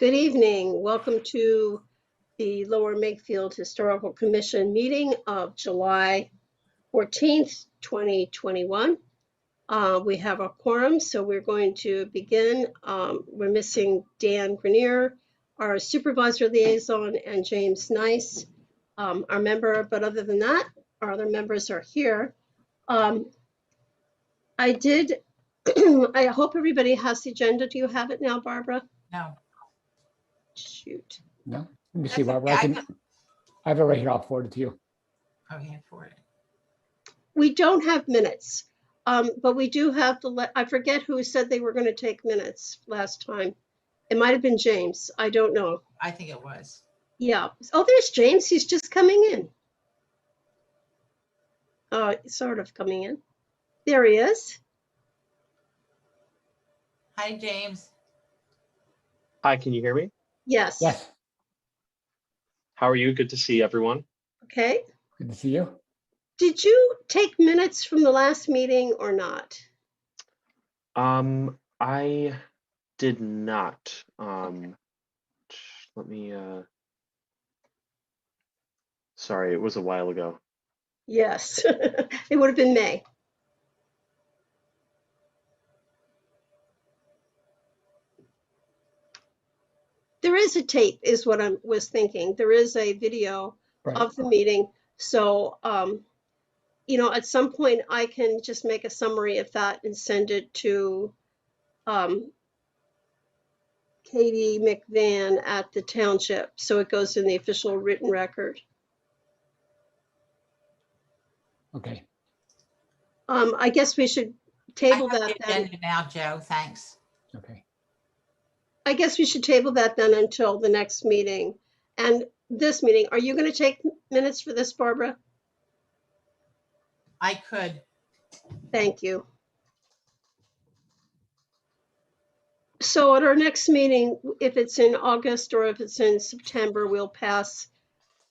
Good evening. Welcome to the Lower Makefield Historical Commission meeting of July 14th, 2021. We have a quorum, so we're going to begin. We're missing Dan Grenier, our supervisor liaison, and James Nice, our member. But other than that, our other members are here. I hope everybody has the agenda. Do you have it now, Barbara? No. Shoot. No, let me see, That's Barbara. okay. I have it right here. I'll forward it to you. Okay, for it. We don't have minutes, but we do have I forget who said they were going to take minutes last time. It might have been James. I don't know. I think it was. Yeah. Oh, there's James. He's just coming in. Sort of coming in. There he is. Hi, James. Hi, can you hear me? Yes. Yes, How are you? Good to see everyone. Okay. good to see you. Did you take minutes from the last meeting or not? I did not. Let me, sorry, it was a while ago. Yes. It would have been May. There is a tape, is what I was thinking. There is a video Right. of the meeting. So, at some point I can just make a summary of that and send it to Katie McVan at the township. So it goes in the official written record. Okay. I guess we should I table have that the then. agenda now, Joe. Thanks. Okay. I guess we should table that then until the next meeting. And this meeting, are you going to take minutes for this, Barbara? I could. Thank you. So at our next meeting, if it's in August or if it's in September, we'll pass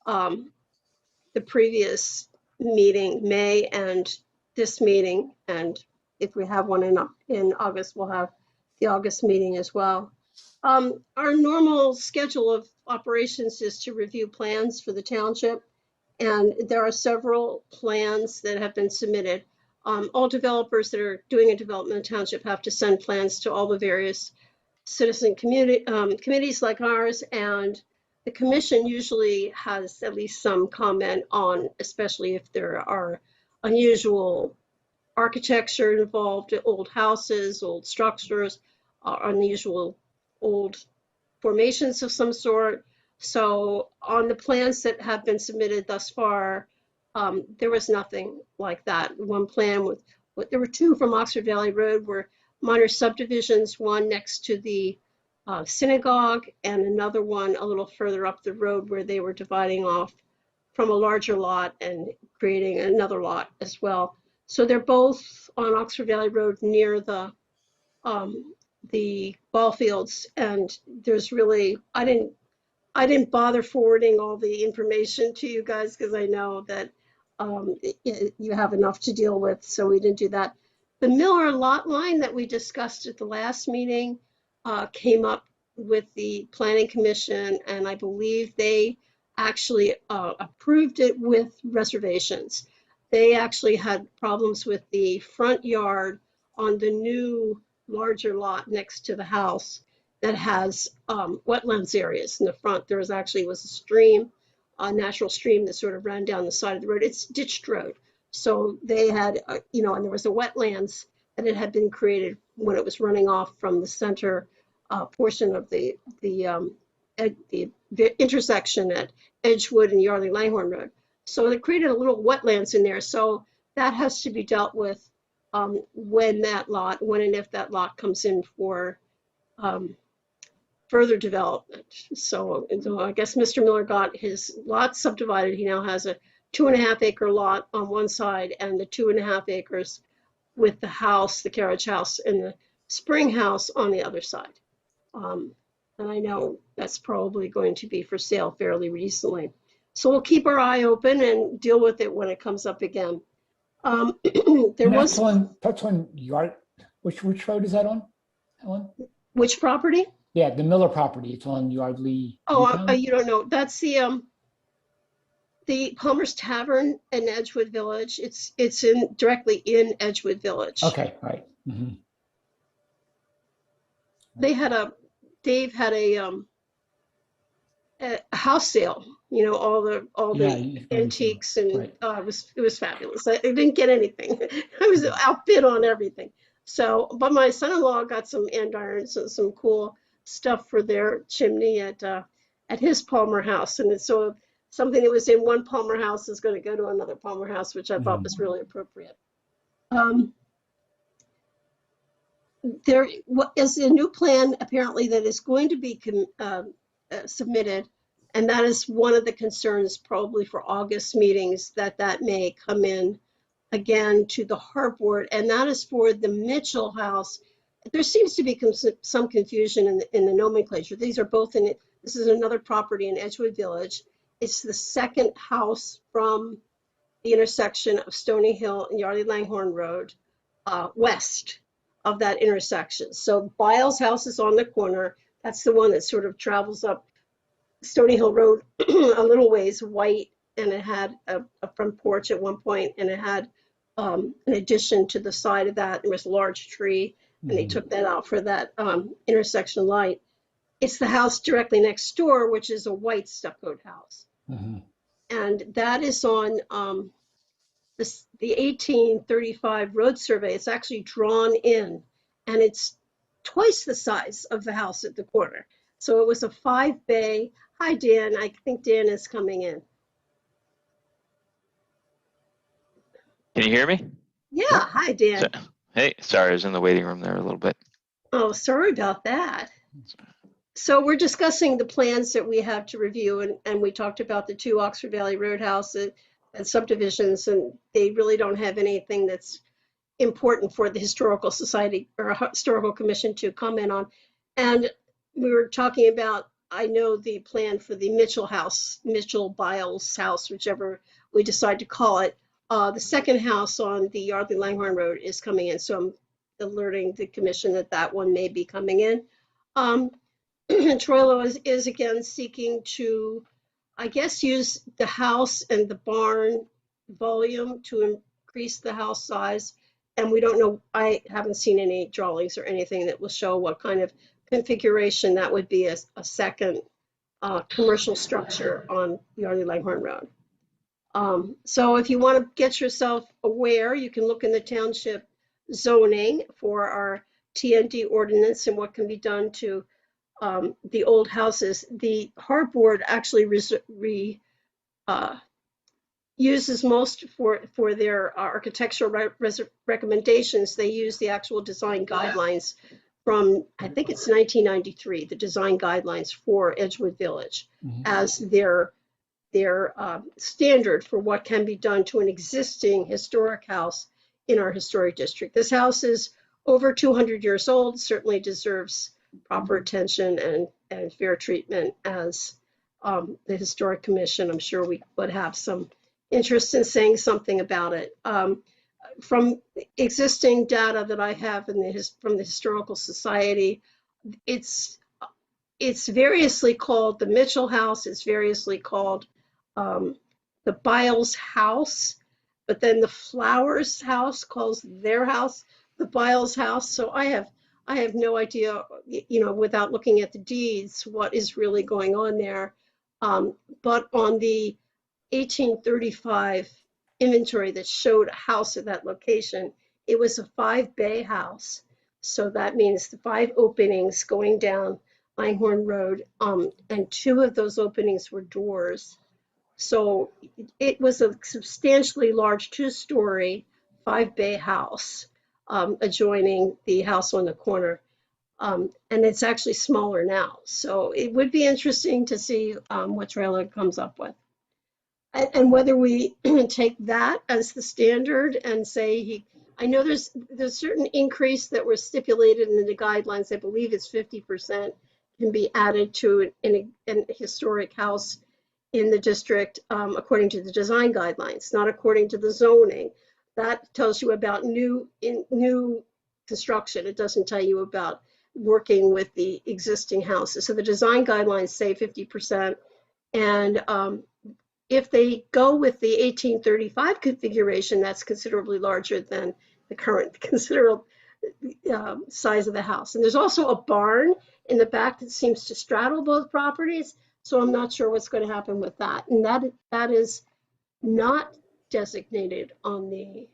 the previous meeting, May, and this meeting. And if we have one in August, we'll have the August meeting as well. Our normal schedule of operations is to review plans for the township. And there are several plans that have been submitted. All developers that are doing a development in the township have to send plans to all the various citizen committees like ours, and the commission usually has at least some comment on, especially if there are unusual architecture involved, old houses, old structures, unusual old formations of some sort. So on the plans that have been submitted thus far, there was nothing like that. One plan there were two from Oxford Valley Road were minor subdivisions, one next to the synagogue and another one a little further up the road where they were dividing off from a larger lot and creating another lot as well. So they're both on Oxford Valley Road near the ball fields, and there's really, I didn't bother forwarding all the information to you guys because I know that you have enough to deal with, so we didn't do that. The Miller lot line that we discussed at the last meeting came up with the Planning Commission, and I believe they actually approved it with reservations. They actually had problems with the front yard on the new larger lot next to the house that has wetlands areas in the front. There was a stream, a natural stream that sort of ran down the side of the road. It's ditched road. So they had, and there was a wetlands that it had been created when it was running off from the center portion of the intersection at Edgewood and Yardley Langhorne Road. So they created a little wetlands in there. So that has to be dealt with when and if that lot comes in for further development. So I guess Mr. Miller got his lot subdivided. He now has a 2.5 acre lot on one side and the 2.5 acres with the house, the carriage house, and the spring house on the other side. And I know that's probably going to be for sale fairly recently. So we'll keep our eye open and deal with it when it comes up again. That's on yard. Which road is that on, Helen? Which property? Yeah, the Miller property. It's on Yardley. Oh, Newtown? you don't know. That's the Palmer's Tavern in Edgewood Village. It's in directly in Edgewood Village. Okay, right. They had Dave had a house sale, you know, all the Yeah, you've got me too. antiques, and Right. it was fabulous. I didn't get anything. I was outbid on everything. So, but my son-in-law got some andirons and some cool stuff for their chimney at his Palmer house, and it's so something that was in one Palmer house is going to go to another Palmer house, which I thought was really appropriate. There is a new plan apparently that is going to be submitted, and that is one of the concerns probably for August meetings, that may come in again to the Harbor Board, and that is for the Mitchell House. There seems to be some confusion in the nomenclature. These are both this is another property in Edgewood Village. It's the second house from the intersection of Stony Hill and Yardley Langhorne Road, west of that intersection. So Blais House is on the corner. That's the one that sort of travels up Stony Hill Road a little ways, white, and it had a front porch at one point, and it had an addition to the side of that. There was a large tree, and they took that out for that intersection light. It's the house directly next door, which is a white stuccoed house. And that is on the 1835 road survey. It's actually drawn in, and it's twice the size of the house at the corner. So it was a 5-bay. Hi, Dan. I think Dan is coming in. Can you hear me? Yeah. Hi, Dan. Hey, sorry, I was in the waiting room there a little bit. Oh, sorry about that. So we're discussing the plans that we have to review, and we talked about the 2 Oxford Valley Roadhouse and subdivisions, and they really don't have anything that's important for the Historical Society or Historical Commission to comment on. And we were talking about, I know the plan for the Mitchell House, Mitchell Blais House, whichever we decide to call it. The second house on the Yardley Langhorne Road is coming in, so I'm alerting the commission that one may be coming in. Troilo is again seeking to, I guess, use the house and the barn volume to increase the house size. And we don't know, I haven't seen any drawings or anything that will show what kind of configuration that would be a second commercial structure on Yardley Langhorne Road. So if you want to get yourself aware, you can look in the township zoning for our TND ordinance and what can be done to the old houses. The Harbor Board actually uses most for their architectural recommendations. They use the actual design guidelines from, I think it's 1993, the design guidelines for Edgewood Village as their standard for what can be done to an existing historic house in our historic district. This house is over 200 years old, certainly deserves proper attention and fair treatment as the Historic Commission. I'm sure we would have some interest in saying something about it. From existing data that I have from the Historical Society, it's variously called the Mitchell House, it's variously called the Blais House, but then the Flowers House calls their house the Blais House. So I have no idea, without looking at the deeds, what is really going on there. But on the 1835 inventory that showed a house at that location, it was a 5-bay house. So that means the 5 openings going down Langhorne Road, and 2 of those openings were doors. So it was a substantially large 2-story 5-bay house adjoining the house on the corner. And it's actually smaller now. So it would be interesting to see what Troilo comes up with. And whether we take that as the standard and say I know there's certain increase that were stipulated in the guidelines. I believe it's 50% can be added to an historic house in the district according to the design guidelines, not according to the zoning. That tells you about new construction. It doesn't tell you about working with the existing houses. So the design guidelines say 50%. And if they go with the 1835 configuration, that's considerably larger than the current considerable size of the house. And there's also a barn in the back that seems to straddle both properties. So I'm not sure what's going to happen with that. And that is not designated on the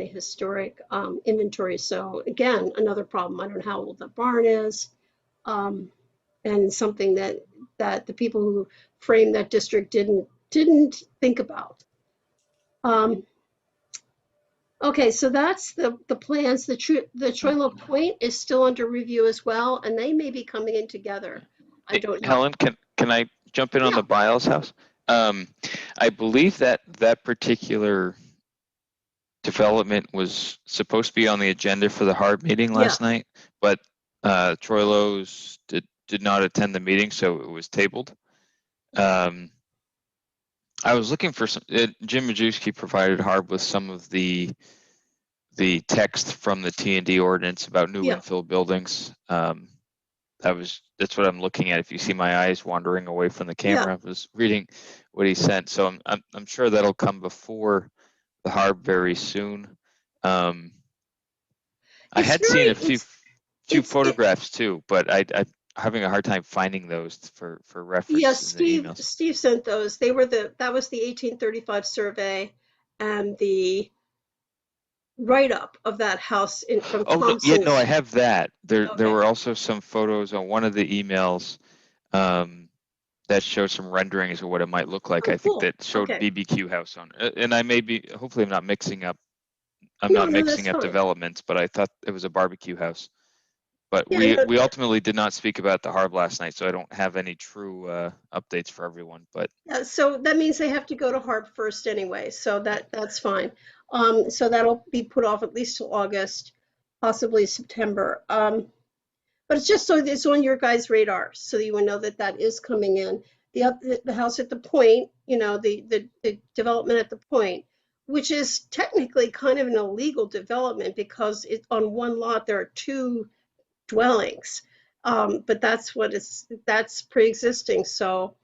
historic inventory. So again, another problem. I don't know how old the barn is, and something that the people who framed that district didn't think about. Okay, so that's the plans. The Troilo Point is still under review as well, and they may be coming in together. I don't know. Helen, can I jump in on Yeah. the Blais House? I believe that particular development was supposed to be on the agenda for the HARB meeting last night, but Troilo's did not attend the meeting, so it was tabled. I was looking for some. Jim Majewski provided HARB with some of the text from the T&D ordinance about new infill buildings. That's what I'm looking at. If you see my eyes wandering away from the camera, I was reading what he sent. So I'm sure that'll come before the HARB very soon. I had seen a few photographs too, but I'm having a hard time finding those for reference. Yes, in the emails. Steve sent those. That was the 1835 survey and the write-up of that house from Thompson's. No, I have that. There Okay. were also some photos on one of the emails that showed some renderings of what it might look like. Oh, I think cool. that showed Okay. BBQ house on, and I may be. Hopefully, I'm not mixing up. No, not that's mixing up fine. developments, but I thought it was a barbecue house. But Yeah, we ultimately did not speak about the HARB last night, so I don't have any true updates for everyone. But so that means they have to go to HARB first anyway, so that's fine. So that'll be put off at least till August, possibly September. But it's just so it's on your guys' radar, so you will know that is coming in. The house at the Point, the development at the Point, which is technically kind of an illegal development because on one lot there are two dwellings, but that's pre-existing. So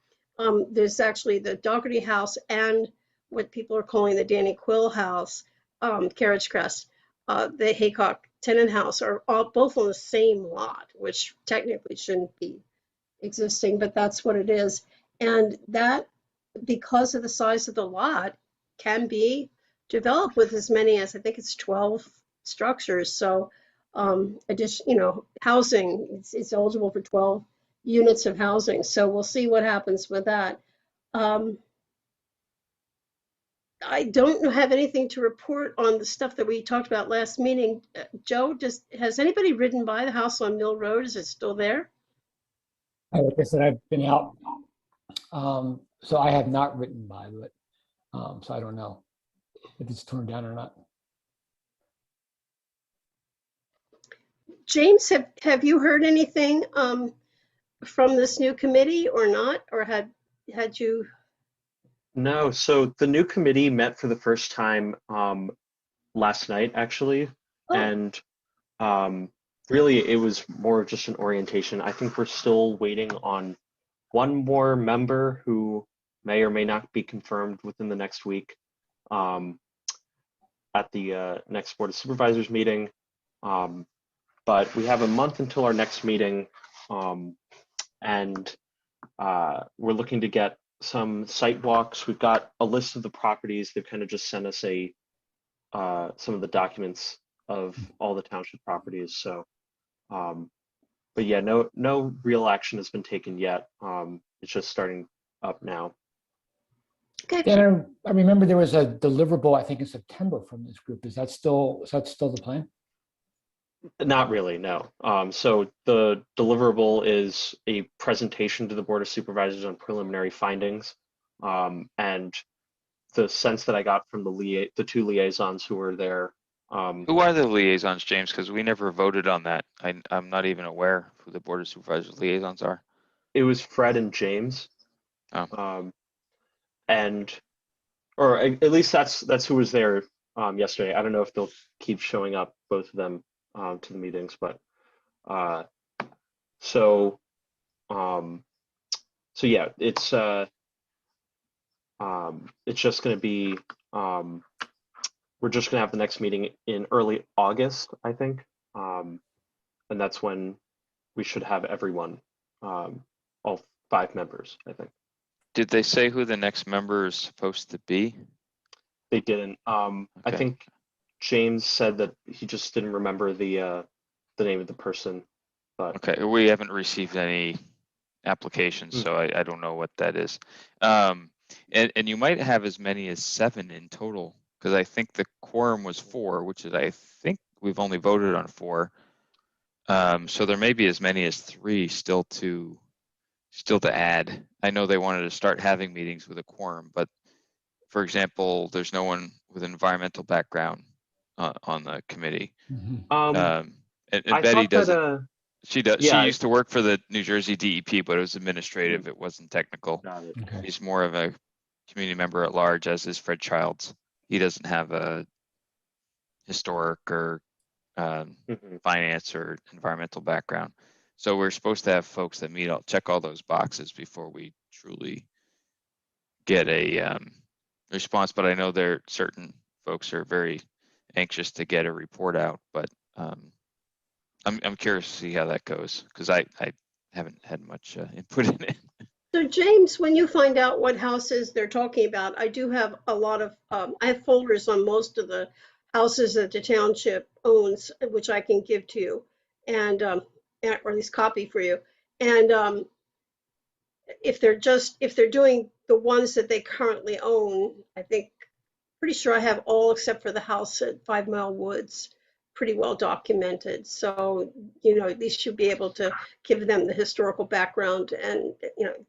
there's actually the Dougherty house and what people are calling the Danny Quill house, Carriage Crest, the Haycock tenant house are both on the same lot, which technically shouldn't be existing, but that's what it is. And that, because of the size of the lot, can be developed with as many as, I think it's 12 structures. So housing, it's eligible for 12 units of housing. So we'll see what happens with that. I don't have anything to report on the stuff that we talked about last meeting. Joe, has anybody ridden by the house on Mill Road? Is it still there? Like I said, I've been out, so I have not written by, but so I don't know if it's torn down or not. James, have you heard anything from this new committee or not? Or had you? No, so the new committee met for the first time last night, actually. Oh. And really, it was more of just an orientation. I think we're still waiting on one more member who may or may not be confirmed within the next week at the next Board of Supervisors meeting. But we have a month until our next meeting, and we're looking to get some site walks. We've got a list of the properties. They've kind of just sent us some of the documents of all the township properties. So, but yeah, no real action has been taken yet. It's just starting up now. Okay. Dan, I remember there was a deliverable, I think in September from this group. Is that still the plan? Not really, no. So the deliverable is a presentation to the Board of Supervisors on preliminary findings. And the sense that I got from the two liaisons who were there. Who are the liaisons, James? Because we never voted on that. I'm not even aware who the Board of Supervisors liaisons are. It was Fred and James. Oh. Or at least that's who was there yesterday. I don't know if they'll keep showing up, both of them, to the meetings, but So, so yeah, it's just going to be, we're just going to have the next meeting in early August, I think. And that's when we should have everyone, all 5 members, I think. Did they say who the next member is supposed to be? They didn't. I Okay. think James said that he just didn't remember the name of the person, but Okay, we haven't received any applications, so I don't know what that is. And you might have as many as 7 in total, because I think the quorum was 4, which is, I think we've only voted on 4. So there may be as many as 3 still to add. I know they wanted to start having meetings with a quorum, but for example, there's no one with an environmental background on the committee. Mhm. And I Betty thought does it. that She does. yeah, She used to work for the New Jersey DEP, but it was administrative. It wasn't technical. got it. Okay. He's more of a community member at large, as is Fred Childs. He doesn't have a historic or Mhm. finance or environmental background. So we're supposed to have folks that check all those boxes before we truly get a response. But I know certain folks are very anxious to get a report out. But I'm curious to see how that goes, because I haven't had much input in it. So James, when you find out what houses they're talking about, I do have a lot of, I have folders on most of the houses that the township owns, which I can give to you, and, or at least copy for you. And if they're doing the ones that they currently own, I think, pretty sure I have all except for the house at 5 Mile Woods pretty well documented. So, at least you'll be able to give them the historical background and,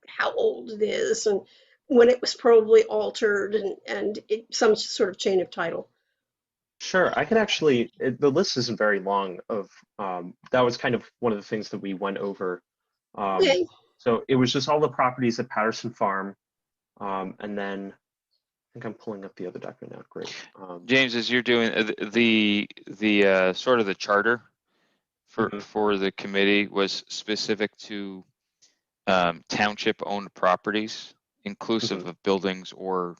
how old it is and when it was probably altered and some sort of chain of title. Sure, I can actually. The list isn't very long. That was kind of one of the things that we went over. Um, Okay. so it was just all the properties at Patterson Farm, and then I think I'm pulling up the other document now. Great. James, as you're doing the sort of the charter Mhm. for the committee was specific to township-owned properties, inclusive Mhm. of buildings or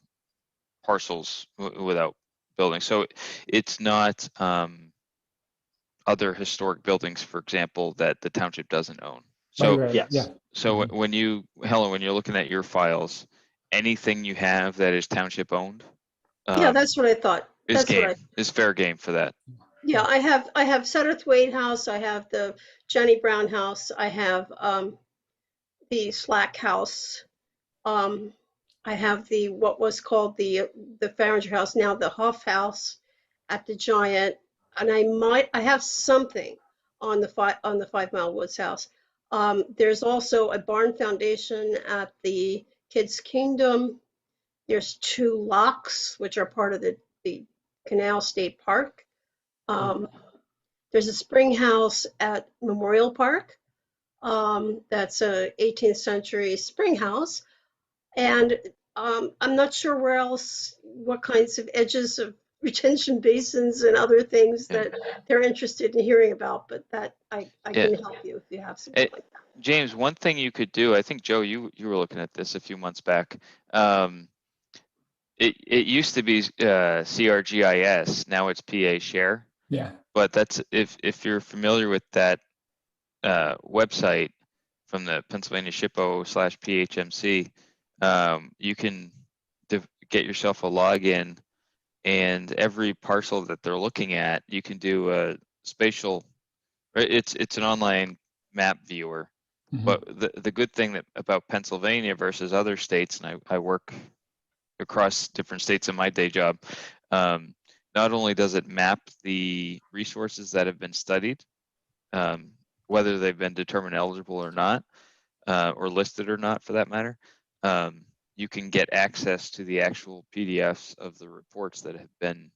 parcels without buildings. So it's not other historic buildings, for example, that the township doesn't own. So Right, yeah. Yes. so Mhm. when you're looking at your files, anything you have that is township owned Yeah, that's what I thought. That's what I, is fair game for that. yeah, I have Sudderth Wade House. I have the Jenny Brown House. I have the Slack House. Um, I have what was called the Farringer House, now the Huff House at the Giant, and I have something on the 5 Mile Woods house. There's also a barn foundation at the Kids Kingdom. There's 2 locks, which are part of the Canal State Park. Um, there's a spring house at Memorial Park. That's a 18th century spring house. And I'm not sure what kinds of edges of retention basins and other things Yeah. that they're interested in hearing about, but that I Yeah. can help you if you have something like that. James, one thing you could do, I think Joe, you were looking at this a few months back. It used to be CRGIS, now it's PA Share. Yeah. But that's if you're familiar with that website from the Pennsylvania SHPO/PHMC, you can get yourself a login, and every parcel that they're looking at, you can do a spatial. It's an online map viewer. Mhm. But the good thing about Pennsylvania versus other states, and I work across different states in my day job, not only does it map the resources that have been studied, whether they've been determined eligible or not, or listed or not for that matter, you can get access to the actual PDFs of the reports that have been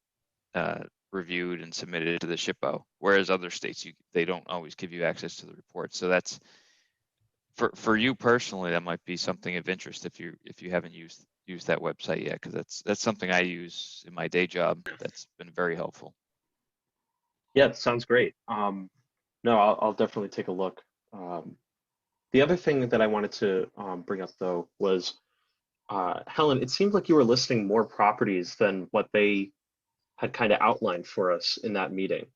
reviewed and submitted to the SHPO, whereas other states, they don't always give you access to the reports. So that's, for you personally, that might be something of interest if you haven't used that website yet, because that's something I use in my day job. That's been very helpful. Yeah, it sounds great. No, I'll definitely take a look. The other thing that I wanted to bring up though was Helen, it seemed like you were listing more properties than what they had kind of outlined for us in that meeting.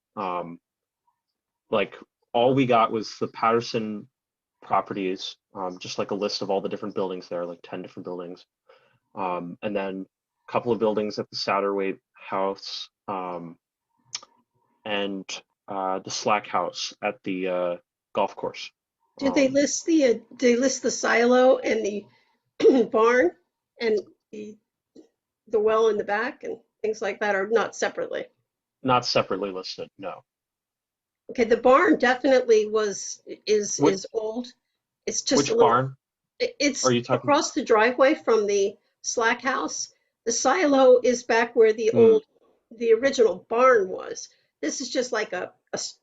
Like all we got was the Patterson properties, just like a list of all the different buildings there, like 10 different buildings. And then a couple of buildings at the Satterway House, and the Slack House at the golf course. Did they list the silo and the barn and the well in the back and things like that, or not separately? Not separately listed, no. Okay, the barn definitely is Which, old. It's just which a little, barn it's are you talking? across the driveway from the Slack House. The silo is back where Hmm. the original barn was. This is just like a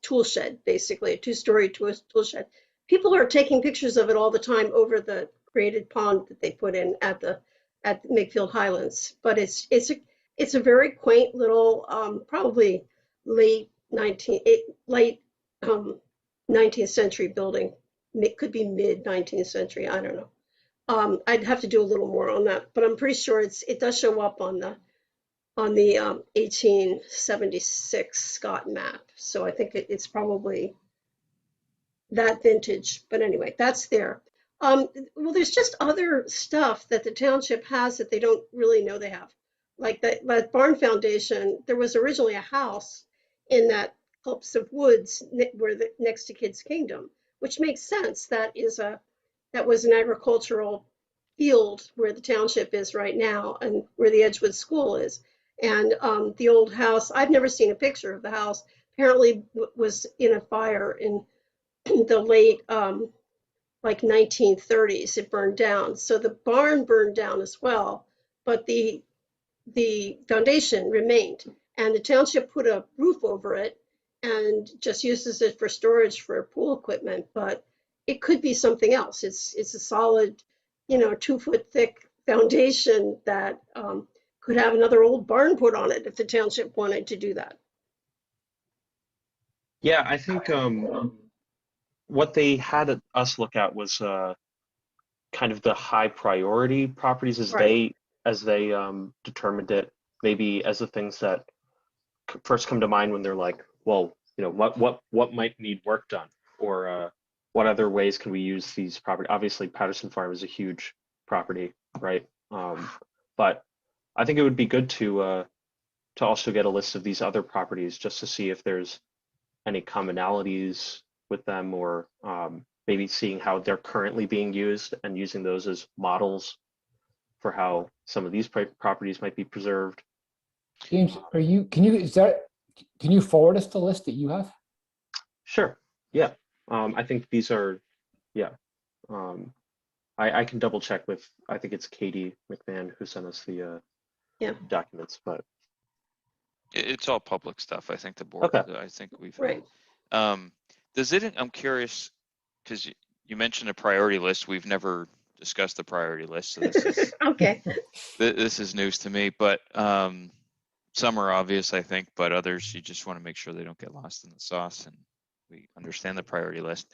tool shed, basically, a two-story tool shed. People are taking pictures of it all the time over the created pond that they put in at Makefield Highlands. But it's a very quaint little, probably late 19th century building. It could be mid 19th century. I don't know. I'd have to do a little more on that, but I'm pretty sure it does show up on the 1876 Scott map. So I think it's probably that vintage. But anyway, that's there. Well, there's just other stuff that the township has that they don't really know they have. Like that barn foundation, there was originally a house in that copse of woods next to Kids Kingdom, which makes sense. That was an agricultural field where the township is right now and where the Edgewood School is. And the old house, I've never seen a picture of the house, apparently was in a fire in the late like 1930s. It burned down, so the barn burned down as well, but the foundation remained, and the township put a roof over it and just uses it for storage for pool equipment. But it could be something else. It's a solid, 2 foot thick foundation that could have another old barn put on it if the township wanted to do that. Yeah, I think what they had us look at was kind of the high priority properties as Right. they determined it, maybe as the things that first come to mind when they're like, well, what might need work done, or what other ways can we use these property? Obviously, Patterson Farm is a huge property, right? But I think it would be good to also get a list of these other properties just to see if there's any commonalities with them, or maybe seeing how they're currently being used and using those as models for how some of these properties might be preserved. James, can you forward us the list that you have? Sure. Yeah. I think these are, yeah. I can double check with, I think it's Katie McMahon who sent us the Yeah. documents, but It's all public stuff. I think the board, okay. I think we've. Right. I'm curious, because you mentioned a priority list. We've never discussed the priority list, so Okay. this is news to me. But some are obvious, I think, but others you just want to make sure they don't get lost in the sauce, and we understand the priority list.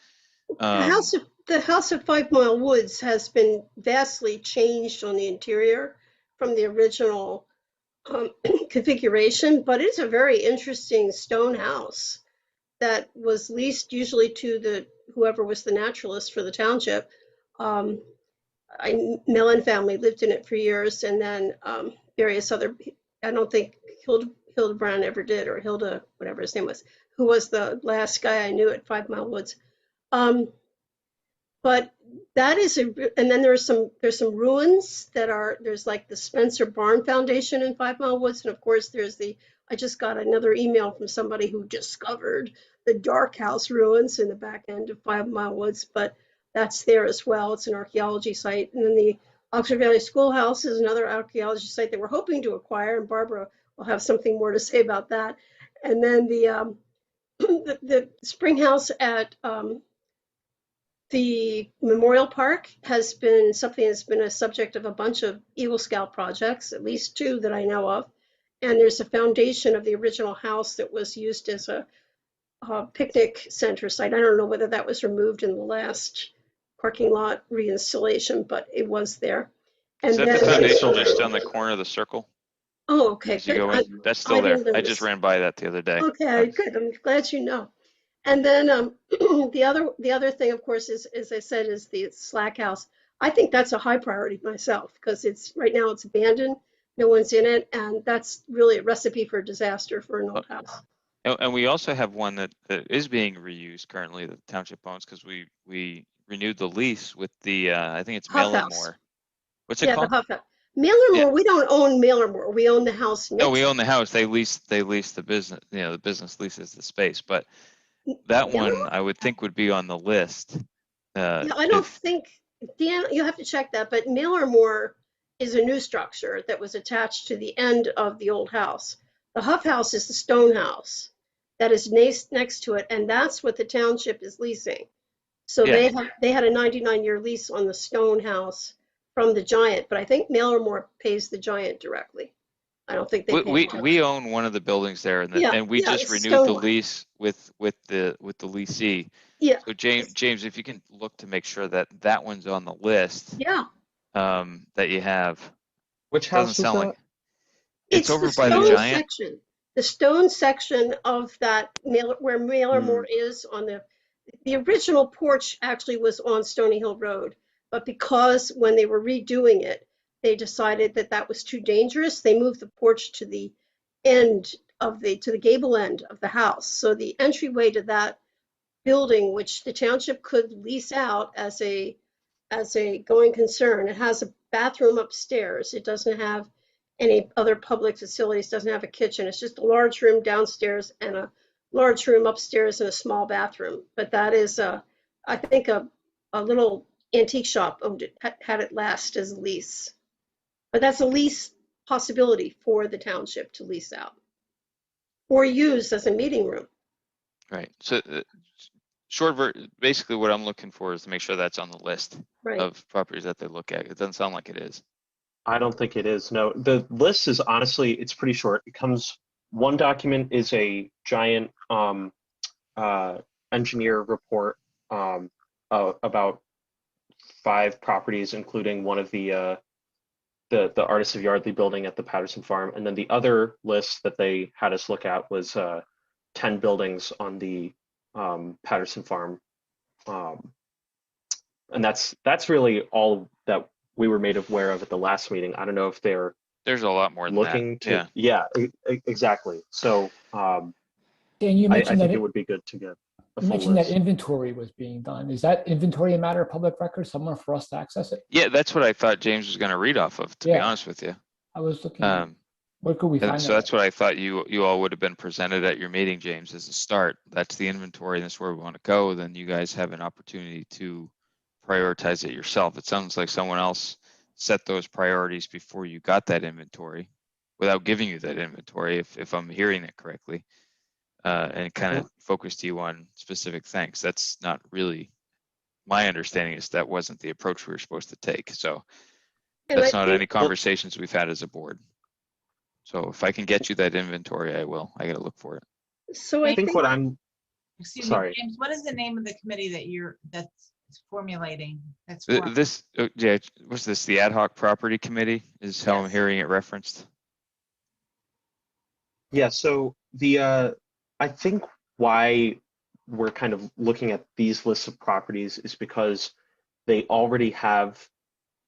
The house at 5 Mile Woods has been vastly changed on the interior from the original configuration, but it's a very interesting stone house that was leased usually to whoever was the naturalist for the township. Mellon family lived in it for years, and then various other. I don't think Hildebrand ever did, or Hilda, whatever his name was, who was the last guy I knew at 5 Mile Woods. But that is and then there's some ruins there's like the Spencer Barn Foundation in 5 Mile Woods, and of course I just got another email from somebody who discovered the Dark House ruins in the back end of 5 Mile Woods, but that's there as well. It's an archaeology site. And then the Oxford Valley Schoolhouse is another archaeology site that we're hoping to acquire, and Barbara will have something more to say about that. And then the spring house at the Memorial Park has been something that's been a subject of a bunch of Eagle Scout projects, at least 2 that I know of. And there's a foundation of the original house that was used as a picnic center site. I don't know whether that was removed in the last parking lot reinstallation, but it was there. Is And that the then, foundation just on the corner of the circle? oh, okay, As you good. go in, that's still I there. didn't I just notice. ran by that the other day. Okay, good. I'm glad you know. And then the other thing, of course, is, as I said, is the Slack House. I think that's a high priority myself because it's right now it's abandoned, no one's in it, and that's really a recipe for disaster for an old house. And we also have one that is being reused currently, the Township Bones, because we renewed the lease with the I think it's Huff House. Mailermore. What's it Yeah, the called? Huff House. Mailermore, Yeah. we don't own Mailermore. We own the house No, next. we own the house. They lease the business. You know, the business leases the space. But that one Mailermore? I would think would be on the list. Yeah, I don't If think, Dan, you have to check that, but Mailermore is a new structure that was attached to the end of the old house. The Huff House is the stone house that is next to it, and that's what the township is leasing. So yeah, they had a 99-year lease on the stone house from the Giant, but I think Mailermore pays the Giant directly. I don't think they pay. we own one of the buildings there, and Yeah, and we yeah, just it's a renewed the stone one. lease with the leasee. Yeah, So James, if you can look to make sure that that one's on the list yeah. that you have. Which Doesn't house is sound that? like it's It's the over by the stone Giant. section. The stone section of that where Mailermore is on the original porch actually was on Stony Hill Road, but because when they were redoing it, they decided that that was too dangerous. They moved the porch to the end of to the gable end of the house. So the entryway to that building, which the township could lease out as a going concern. It has a bathroom upstairs. It doesn't have any other public facilities, doesn't have a kitchen. It's just a large room downstairs and a large room upstairs and a small bathroom. But that is, I think, a little antique shop owned it, had it last as a lease. But that's a lease possibility for the township to lease out or use as a meeting room. Right. So basically what I'm looking for is to make sure that's on the list Right. of properties that they look at. It doesn't sound like it is. I don't think it is. No, the list is honestly, it's pretty short. It comes, one document is a giant engineer report about 5 properties, including one of the Artists of Yardley building at the Patterson Farm. And then the other list that they had us look at was 10 buildings on the Patterson Farm. And that's really all that we were made aware of at the last meeting. I don't know if they're There's a lot more than looking that. to, yeah, exactly. So Dan, you I mentioned think that it would be good to get a you full mentioned that list. inventory was being done. Is that inventory a matter of public record, somewhere for us to access it? Yeah, that's what I thought James was going to read off of, to be Yeah. honest with you. I was looking, where could we And find so that? that's what I thought you all would have been presented at your meeting, James, as a start. That's the inventory, and that's where we want to go. Then you guys have an opportunity to prioritize it yourself. It sounds like someone else set those priorities before you got that inventory without giving you that inventory, if I'm hearing it correctly, and kind of focused you on specific things. That's not really my understanding, is that wasn't the approach we were supposed to take. So And I that's not think, any conversations we've had as a board. So if I can get you that inventory, I will. I got to look for it. so I I think think what I'm, Excuse Sorry. me, James, what is the name of the committee that's formulating? This, yeah, was this the ad hoc property committee is how I'm Yes. hearing it referenced? yeah, so I think why we're kind of looking at these lists of properties is because they already have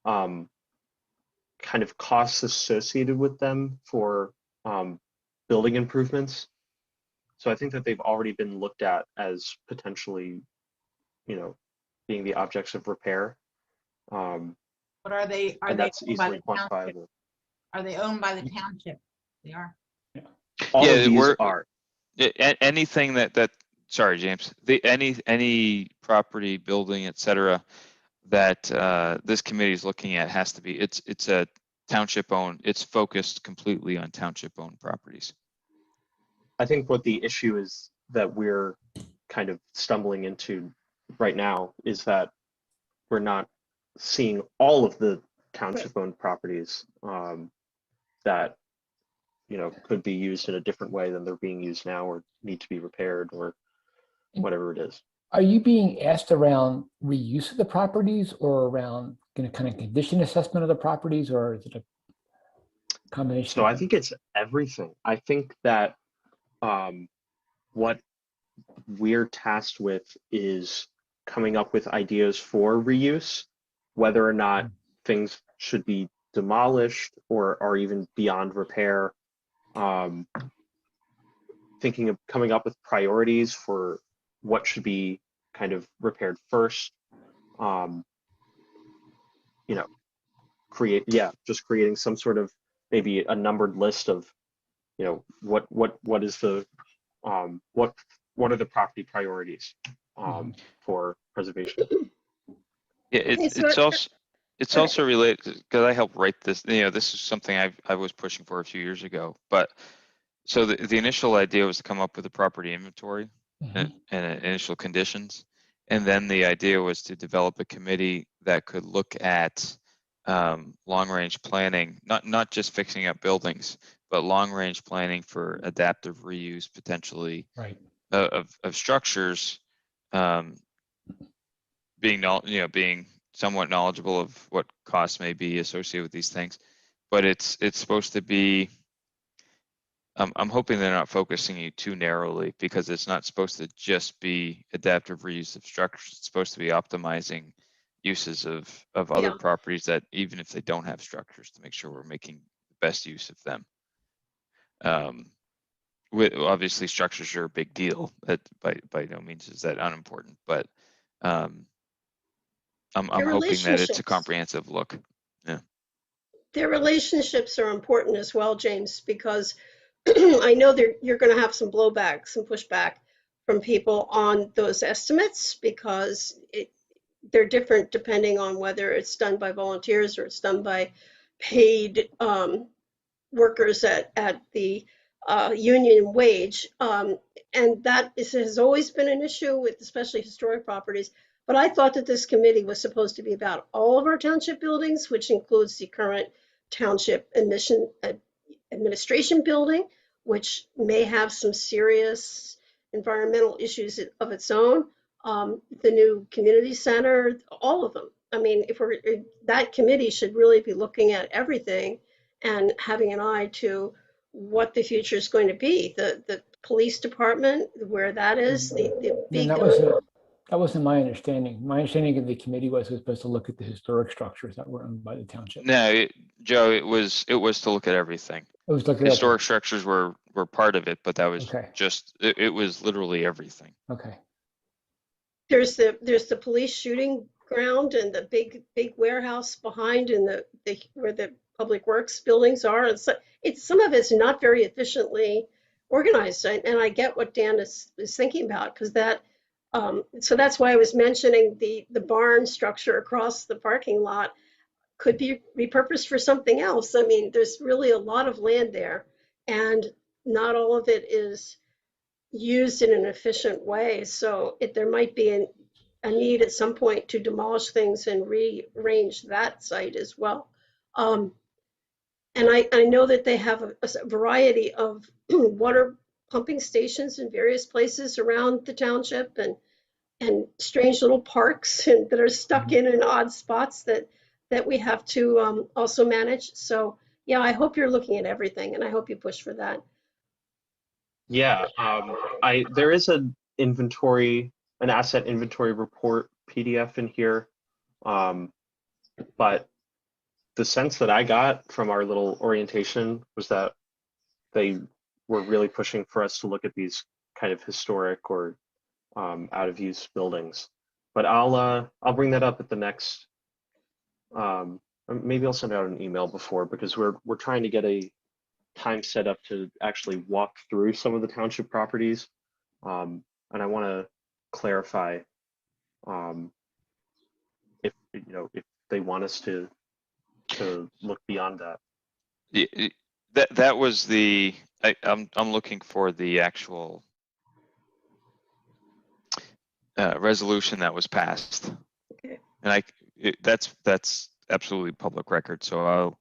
kind of costs associated with them for building improvements. So I think that they've already been looked at as potentially, being the objects of repair. But are they And that's owned by easily the township? quantifiable. Are they owned by the township? They are. All Yeah, of these we're- are. Anything that sorry, James, any property, building, et cetera, that this committee is looking at has to be, it's a township owned, it's focused completely on township owned properties. I think what the issue is that we're kind of stumbling into right now is that we're not seeing all of the township owned properties that could be used in a different way than they're being used now, or need to be repaired, or whatever it is. Are you being asked around reuse of the properties or around kind of condition assessment of the properties, or is it a combination? So I think it's everything. I think that what we're tasked with is coming up with ideas for reuse, whether or not things should be demolished or are even beyond repair. Thinking of coming up with priorities for what should be kind of repaired first. You know, just creating some sort of maybe a numbered list of, you know, what is the what are the property priorities for preservation. Yeah, Okay, it's also related because I helped write this. You know, this is something I was pushing for a few years ago. But so the initial idea was to come up with a property inventory and initial conditions, and then the idea was to develop a committee that could look at long-range planning, not just fixing up buildings, but long-range planning for adaptive reuse potentially Right. of structures. Being somewhat knowledgeable of what costs may be associated with these things, but it's supposed to be. I'm hoping they're not focusing you too narrowly, because it's not supposed to just be adaptive reuse of structures. It's supposed to be optimizing uses of other Yeah. properties that, even if they don't have structures, to make sure we're making the best use of them. Obviously structures are a big deal. That by no means is that unimportant, but I'm hoping that it's a comprehensive look. Yeah. Their relationships are important as well, James, because I know you're going to have some blowback, some pushback from people on those estimates, because they're different depending on whether it's done by volunteers or it's done by paid workers at the union wage. And that has always been an issue with especially historic properties. But I thought that this committee was supposed to be about all of our township buildings, which includes the current township administration building, which may have some serious environmental issues of its own. The new community center, all of them. I mean, that committee should really be looking at everything and having an eye to what the future is going to be. The police department, where that is, the And that wasn't my understanding. My understanding of the committee was supposed to look at the historic structures that were owned by the township. No, Joe, it was to look at everything. It was looking Historic structures were part of it, but that was Okay. just it was literally everything. Okay. There's the police shooting ground and the big warehouse behind, and the where the public works buildings are. And so some of it's not very efficiently organized, and I get what Dan is thinking about, because that so that's why I was mentioning the barn structure across the parking lot could be repurposed for something else. I mean, there's really a lot of land there, and not all of it is used in an efficient way. So there might be a need at some point to demolish things and rearrange that site as well. And I know that they have a variety of water pumping stations in various places around the township, and strange little parks that are stuck in odd spots that we have to also manage. So yeah, I hope you're looking at everything, and I hope you push for that. Yeah, there is an asset inventory report PDF in here, but the sense that I got from our little orientation was that they were really pushing for us to look at these kind of historic or out of use buildings. But I'll bring that up at the next. Maybe I'll send out an email before, because we're trying to get a time set up to actually walk through some of the township properties, and I want to clarify if they want us to look beyond that. Yeah, that was I'm looking for the actual resolution that was passed. Okay. And that's absolutely public record. So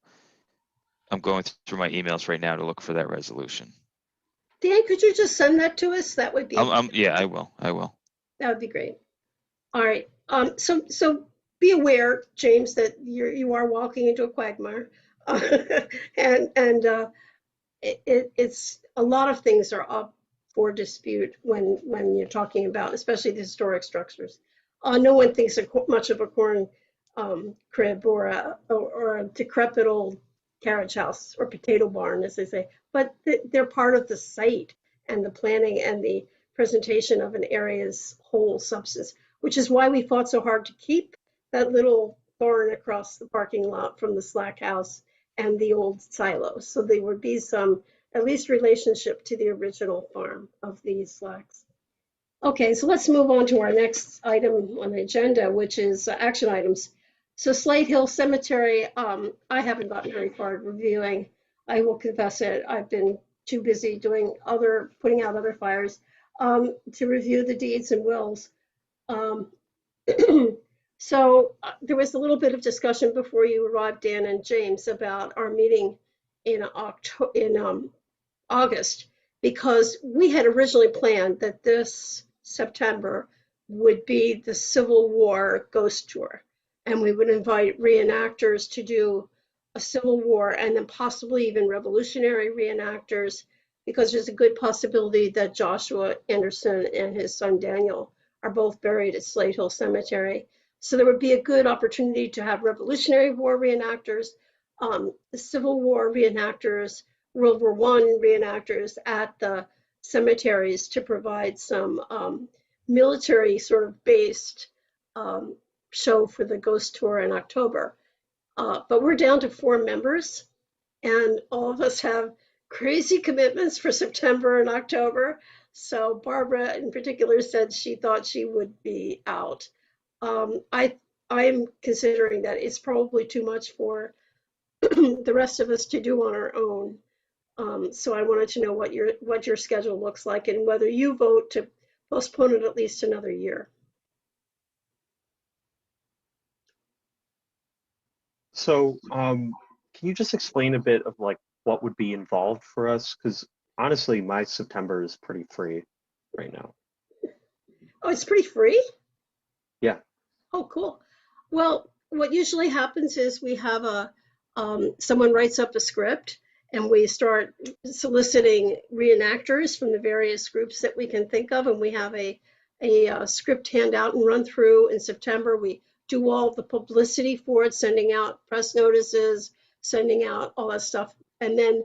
I'm going through my emails right now to look for that resolution. Dan, could you just send that to us? That would be. Yeah, I will. That would be great. All right. So be aware, James, that you are walking into a quagmire, and it's a lot of things are up for dispute when you're talking about, especially the historic structures. No one thinks much of a corn crib or a decrepit old carriage house or potato barn, as they say, but they're part of the site and the planning and the presentation of an area's whole substance, which is why we fought so hard to keep that little barn across the parking lot from the slack house and the old silos. So there would be some, at least, relationship to the original farm of these slacks. Okay, so let's move on to our next item on the agenda, which is action items. So Slate Hill Cemetery, I haven't gotten very far reviewing. I will confess it. I've been too busy putting out other fires to review the deeds and wills. So there was a little bit of discussion before you arrived, Dan and James, about our meeting in August, because we had originally planned that this September would be the Civil War ghost tour, and we would invite reenactors to do a Civil War and then possibly even Revolutionary reenactors, because there's a good possibility that Joshua Anderson and his son Daniel are both buried at Slate Hill Cemetery. So there would be a good opportunity to have Revolutionary War reenactors, the Civil War reenactors, World War I reenactors at the cemeteries to provide some military sort of based show for the ghost tour in October. But we're down to 4 members, and all of us have crazy commitments for September and October. So Barbara in particular said she thought she would be out. I'm considering that it's probably too much for the rest of us to do on our own. So I wanted to know what your schedule looks like and whether you vote to postpone it at least another year. So, can you just explain a bit of like what would be involved for us? Because honestly, my September is pretty free right now. Oh, it's pretty free? Yeah. Oh, cool. Well, what usually happens is we have someone writes up a script and we start soliciting reenactors from the various groups that we can think of, and we have a script handout and run through in September. We do all the publicity for it, sending out press notices, sending out all that stuff. And then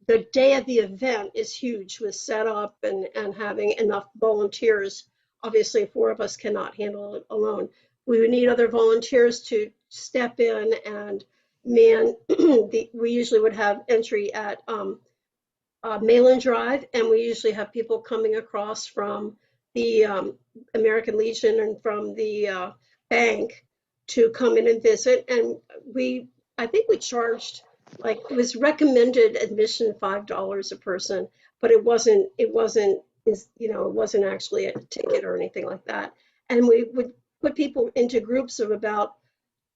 the day of the event is huge with setup and having enough volunteers. Obviously, 4 of us cannot handle it alone. We would need other volunteers to step in and man. We usually would have entry at Malin Drive, and we usually have people coming across from the American Legion and from the bank to come in and visit. And I think we charged, like, it was recommended admission $5 a person, but it wasn't actually a ticket or anything like that. And we would put people into groups of about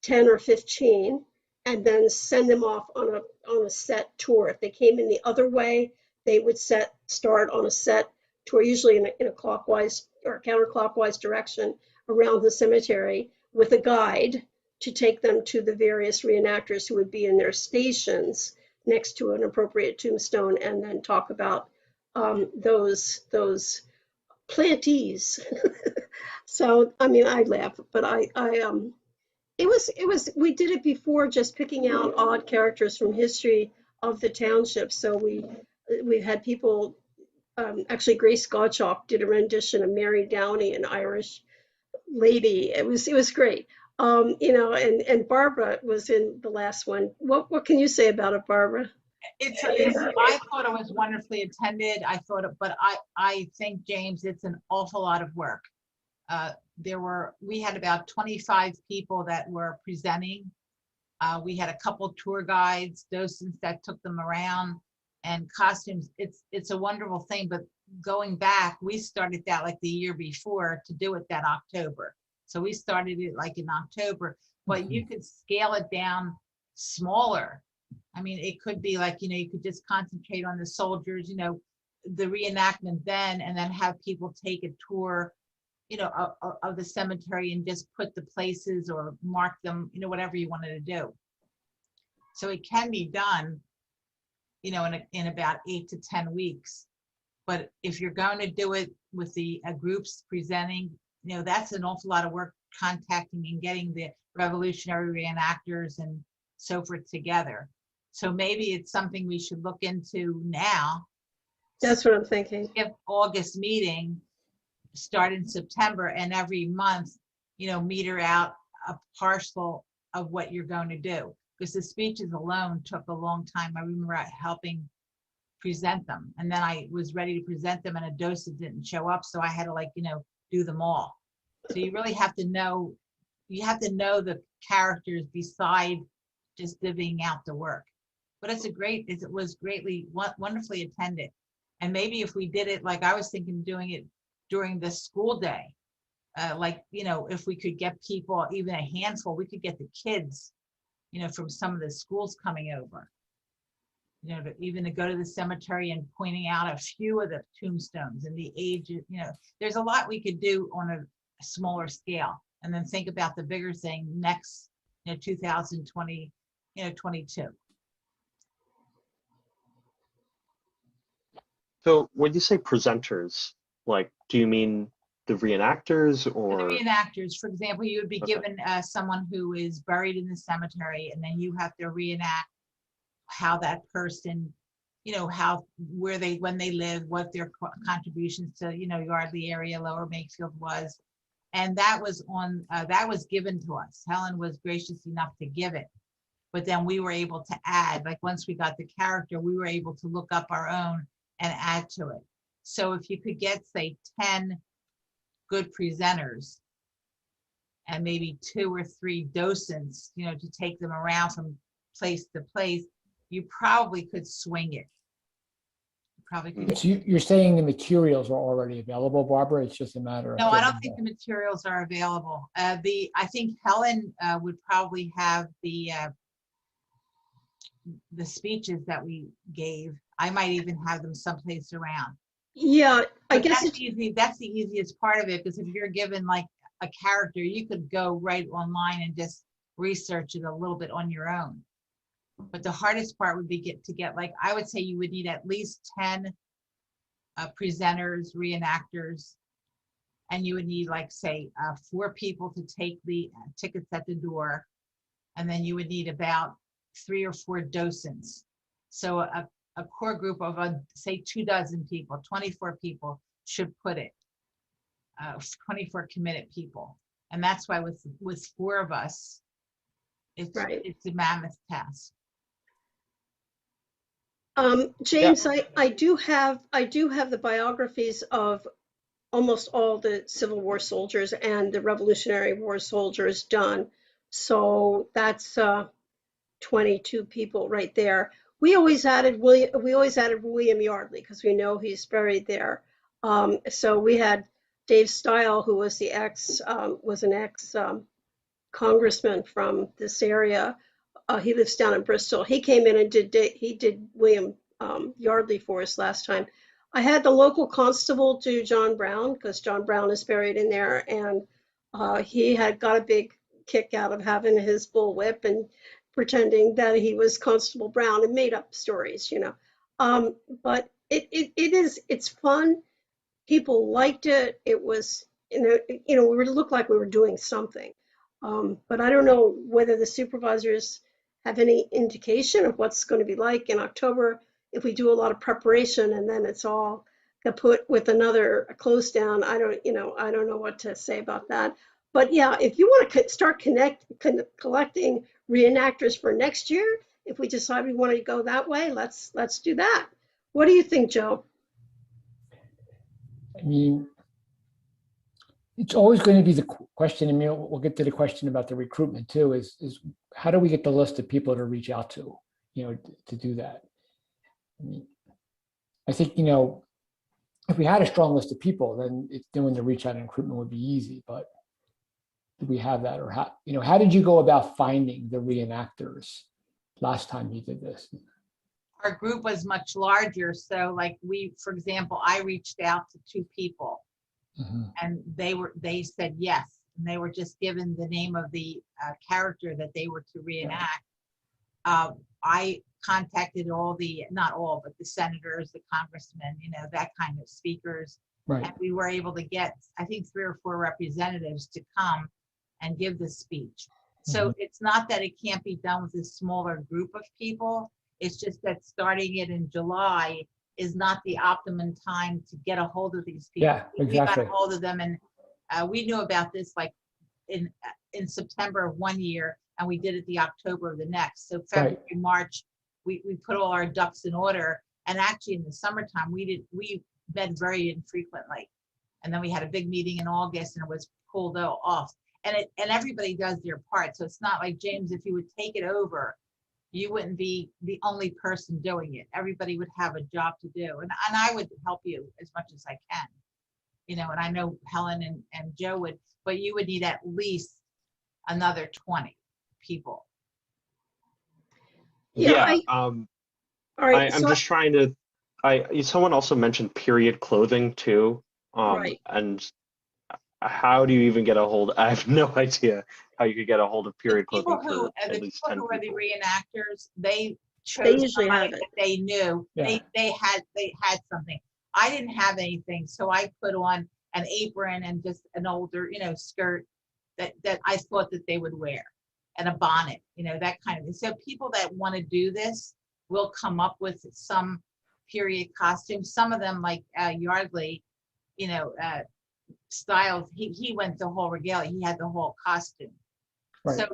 10 or 15 and then send them off on a set tour. If they came in the other way, they would start on a set tour, usually in a clockwise or counterclockwise direction around the cemetery with a guide to take them to the various reenactors who would be in their stations next to an appropriate tombstone, and then talk about those plantees. So, I mean, I laugh, but we did it before, just picking out odd characters from history of the township. So we had people, actually Grace Gottschalk did a rendition of Mary Downey, an Irish lady. It was great. And Barbara was in the last one. What can you say about it, Barbara? I thought it was wonderfully attended. But I think, James, it's an awful lot of work. We had about 25 people that were presenting. We had a couple tour guides, docents that took them around, and costumes. It's a wonderful thing, but going back, we started that like the year before to do it that October. So we started it like in October, but you could scale it down smaller. I mean, it could be like, you could just concentrate on the soldiers, the reenactment then, and then have people take a tour of the cemetery and just put the places or mark them, whatever you wanted to do. So it can be done, in about 8 to 10 weeks. But if you're going to do it with the groups presenting, that's an awful lot of work, contacting and getting the revolutionary reenactors and so forth together. So maybe it's something we should look into now. That's what I'm thinking. If August meeting, start in September, and every month, meter out a parcel of what you're going to do. Because the speeches alone took a long time. I remember helping present them, and then I was ready to present them, and a docent didn't show up, so I had to do them all. So you really have to know. You have to know the characters beside just divvying out the work. But it was greatly, wonderfully attended. And maybe if we did it, like I was thinking, doing it during the school day, if we could get people, even a handful, we could get the kids, from some of the schools coming over, to go to the cemetery and pointing out a few of the tombstones and the age. There's a lot we could do on a smaller scale, and then think about the bigger thing next, 2020, 22. So when you say presenters, like, do you mean the reenactors For or? the reenactors, for example, you would be Okay. given someone who is buried in the cemetery, and then you have to reenact how that person, when they lived, what their contributions to, Yardley area, Lower Makefield was. And that was given to us. Helen was gracious enough to give it. But then we were able to add, like once we got the character, we were able to look up our own and add to it. So if you could get, say, 10 good presenters and maybe 2 or 3 docents, to take them around from place to place, you probably could swing it. You probably could. So you're saying the materials are already available, Barbara? It's just a matter of. No, I don't think the materials are available. I think Helen would probably have the speeches that we gave. I might even have them someplace around. Yeah, I But guess that's easy. That's the easiest part of it, because if you're given like a character, you could go right online and just research it a little bit on your own. But the hardest part would be to get, like, I would say you would need at least 10 presenters, reenactors, and you would need, like, say, 4 people to take the tickets at the door, and then you would need about 3 or 4 docents. So a core group of, say, 24 people, 24 people should put it, 24 committed people. And that's why with 4 of us, it's a mammoth task. James, I do have the biographies of almost all the Civil War soldiers and the Revolutionary War soldiers done. So that's 22 people right there. We always added William Yardley because we know he's buried there. So we had Dave Stile, who was an ex congressman from this area. He lives down in Bristol. He came in and did William Yardley for us last time. I had the local constable do John Brown because John Brown is buried in there, and he had got a big kick out of having his bullwhip and pretending that he was Constable Brown and made up stories, But it's fun. People liked it. It was, we looked like we were doing something. But I don't know whether the supervisors have any indication of what's going to be like in October if we do a lot of preparation and then it's all kaput with another close down. I don't know what to say about that. But yeah, if you want to start collecting reenactors for next year, if we decide we want to go that way, let's do that. What do you think, Joe? I mean, it's always going to be the question. I mean, we'll get to the question about the recruitment too, is how do we get the list of people to reach out to, to do that? I mean, I think, if we had a strong list of people, then doing the reach out and recruitment would be easy, but do we have that? Or how did you go about finding the reenactors last time you did this? Our group was much larger. So like for example, I reached out to 2 people Mhm. And they said yes, and they were just given the name of the character that they were to reenact. I contacted not all, but the senators, the congressmen, that kind of speakers. Right. And we were able to get, I think, 3 or 4 representatives to come and give the speech. So it's not that it can't be done with a smaller group of people. It's just that starting it in July is not the optimum time to get a hold of these people. Yeah, We got exactly. a hold of them, and we knew about this like in September of one year, and we did it the October of the next. So February, March, we put all our ducks in order. And actually in the summertime, we met very infrequently. And then we had a big meeting in August, and it was pulled off. And everybody does their part. So it's not like, James, if you would take it over, you wouldn't be the only person doing it. Everybody would have a job to do. And I would help you as much as I can. And I know Helen and Joe would, but you would need at least another 20 people. Yeah. All right. I'm just trying to, someone also mentioned period clothing too. Right. And how do you even get a hold? I have no idea how you could get a hold of period clothing for at least 10 people who are the people. reenactors, they usually chose somebody have it. that they knew. Yeah. They had something. I didn't have anything, so I put on an apron and just an older, skirt that I thought that they would wear, and a bonnet, that kind of thing. So people that want to do this will come up with some period costumes. Some of them, like Yardley, styles, he went the whole regalia. He had the whole costume. Right. So,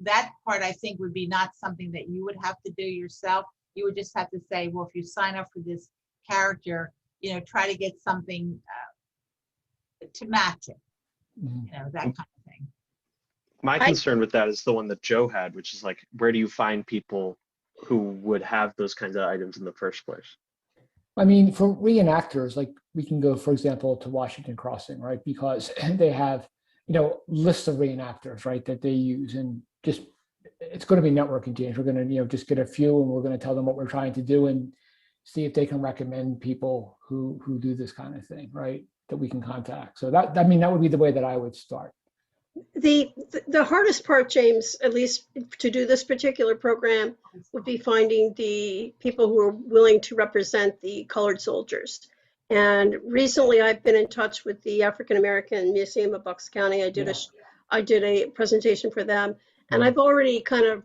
that part I think would be not something that you would have to do yourself. You would just have to say, well, if you sign up for this character, try to get something to match it, that kind of thing. My concern with that is the one that Joe had, which is like, where do you find people who would have those kinds of items in the first place? I mean, for reenactors, like we can go, for example, to Washington Crossing, right? Because they have, lists of reenactors, right, that they use, and just it's going to be networking, James. We're going to, just get a few, and we're going to tell them what we're trying to do, and see if they can recommend people who do this kind of thing, right? That we can contact. So that would be the way that I would start. The hardest part, James, at least to do this particular program, would be finding the people who are willing to represent the colored soldiers. And recently I've been in touch with the African American Museum of Bucks County. I did a presentation for them, and I've already kind of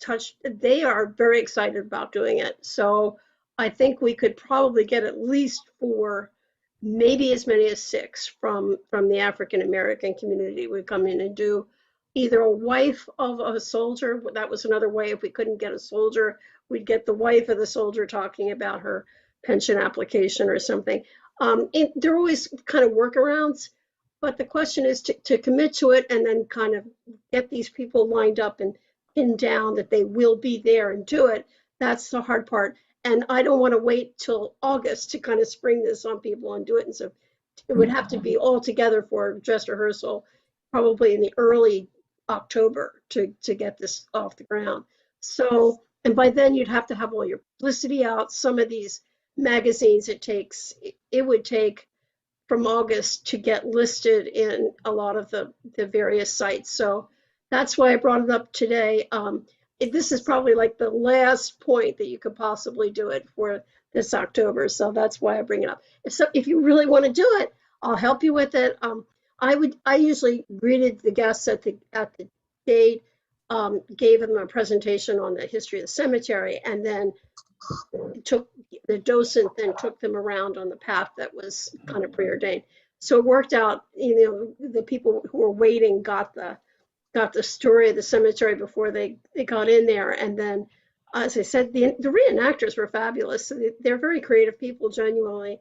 touched, they are very excited about doing it. So I think we could probably get at least 4, maybe as many as 6 from the African American community would come in and do either a wife of a soldier. That was another way. If we couldn't get a soldier, we'd get the wife of the soldier talking about her pension application or something. There are always kind of workarounds, but the question is to commit to it and then kind of get these people lined up and pinned down that they will be there and do it. That's the hard part. And I don't want to wait till August to kind of spring this on people and do it. And so it would have to be all together for dress rehearsal, probably in the early October to get this off the ground. So, and by then you'd have to have all your publicity out. Some of these magazines, it would take from August to get listed in a lot of the various sites. So that's why I brought it up today. This is probably like the last point that you could possibly do it for this October. So that's why I bring it up. If you really want to do it, I'll help you with it. I usually greeted the guests at the date, gave them a presentation on the history of the cemetery, and then the docent then took them around on the path that was kind of preordained. So it worked out, the people who were waiting got the story of the cemetery before they got in there. And then, as I said, the reenactors were fabulous. So they're very creative people, genuinely.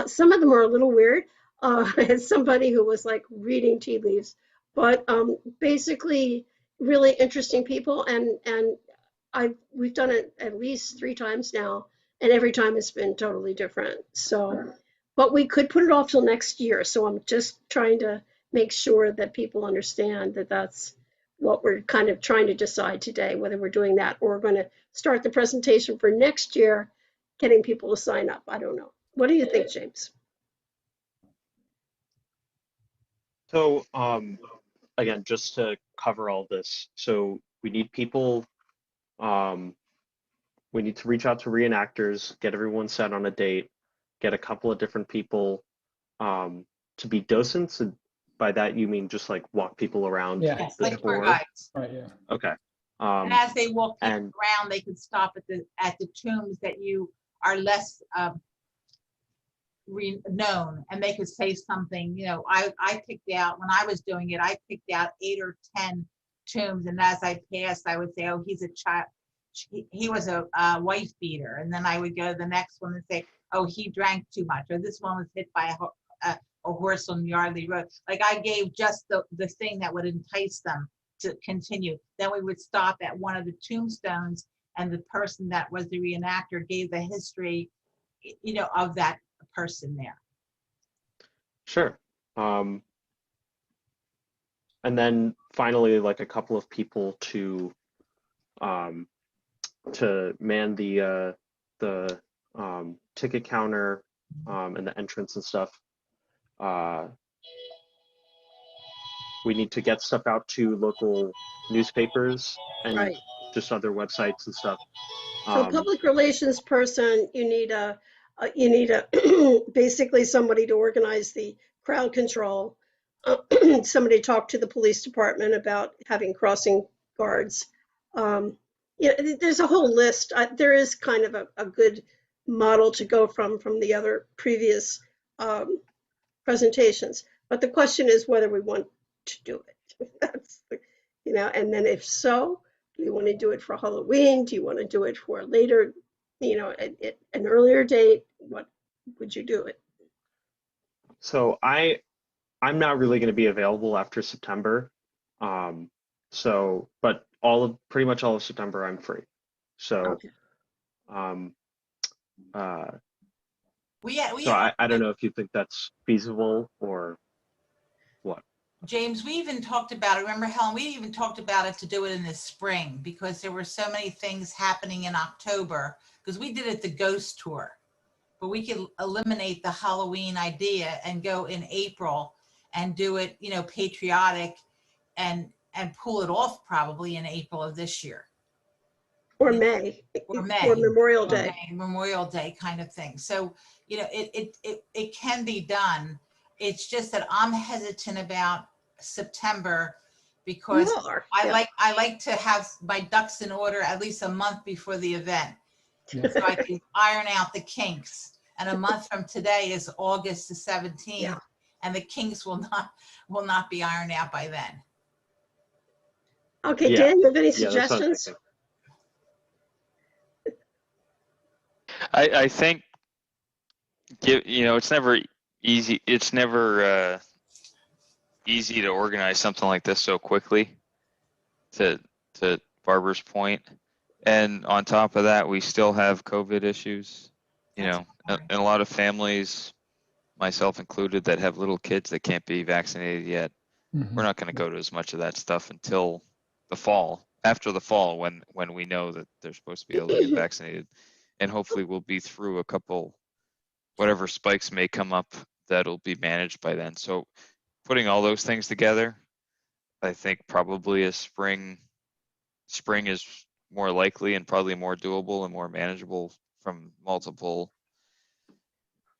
Some of them are a little weird, as somebody who was like reading tea leaves, but basically really interesting people. And we've done it at least 3 times now, and every time it's been totally different. So, but we could put it off till next year. So I'm just trying to make sure that people understand that that's what we're kind of trying to decide today, whether we're doing that or we're going to start the presentation for next year, getting people to sign up. I don't know. What do you think, James? So, again, just to cover all this, so we need people, we need to reach out to reenactors, get everyone set on a date, get a couple of different people to be docents. And by that, you mean just like walk people around Yeah. Yes, the like tour tour? guides. Right, yeah. Okay. And as they walk people and- around, they can stop at the tombs that you are less known, and they could say something. You know, I picked out, when I was doing it, I picked out 8 or 10 tombs, and as I passed, I would say, oh, he's a child. He was a wife beater, and then I would go to the next one and say, oh, he drank too much, or this one was hit by a horse on Yardley Road. Like, I gave just the thing that would entice them to continue. Then we would stop at one of the tombstones, and the person that was the reenactor gave the history, you know, of that person there. Sure. And then finally, like a couple of people to man the ticket counter and the entrance and stuff. We need to get stuff out to local newspapers and Right. just other websites and stuff. So public relations person, you need a basically somebody to organize the crowd control. Somebody to talk to the police department about having crossing guards. Yeah, there's a whole list. There is kind of a good model to go from the other previous presentations. But the question is whether we want to do it. That's, you know, and then if so, do you want to do it for Halloween? Do you want to do it for later, you know, an earlier date? What would you do it? So I'm not really going to be available after September. So, but pretty much all of September I'm free. So, Okay. I don't know if you think that's feasible or what. James, we even talked about it. Remember, Helen, we even talked about it to do it in the spring because there were so many things happening in October, because we did it the ghost tour, but we could eliminate the Halloween idea and go in April and do it, you know, patriotic and pull it off probably in April of this year. Or May. Or May. Or Memorial Day. May, Memorial Day kind of thing. So, you know, it can be done. It's just that I'm hesitant about September because I like to have my ducks in order at least a month before the event. Yeah. So I can iron out the kinks. And a month from today is August the 17th, Yeah. and the kinks will not be ironed out by then. Okay, Yeah. Dan, you have any Yeah, that's what I'm suggestions? thinking. I think, you know, it's never easy. It's never easy to organize something like this so quickly, to Barbara's point. And on top of that, we still have COVID issues, you know, and a lot of families, myself included, that have little kids that can't be vaccinated yet. Mhm. We're not going to go to as much of that stuff until the fall, after the fall, when we know that they're supposed to be able to get vaccinated. And hopefully we'll be through a couple, whatever spikes may come up, that'll be managed by then. So putting all those things together, I think probably a spring is more likely and probably more doable and more manageable from multiple,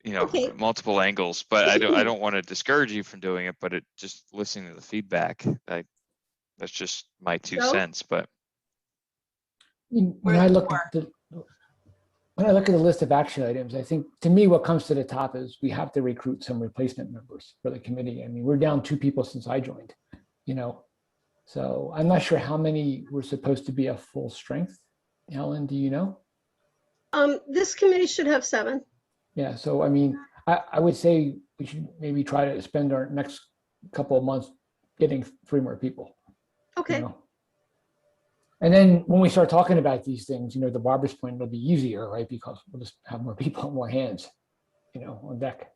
you know, Okay. multiple angles. But I don't want to discourage you from doing it, but it just listening to the feedback, that's just my 2 So? cents. But When I look at the list of action items, I think to me what comes to the top is we have to recruit some replacement members for the committee. I mean, we're down 2 people since I joined, you know, so I'm not sure how many were supposed to be a full strength. Ellen, do you know? This committee should have 7. Yeah, so I mean, I would say we should maybe try to spend our next couple of months getting 3 more people. Okay. You know? And then when we start talking about these things, you know, the Barbara's point, it'll be easier, right? Because we'll just have more people, more hands, you know, on deck.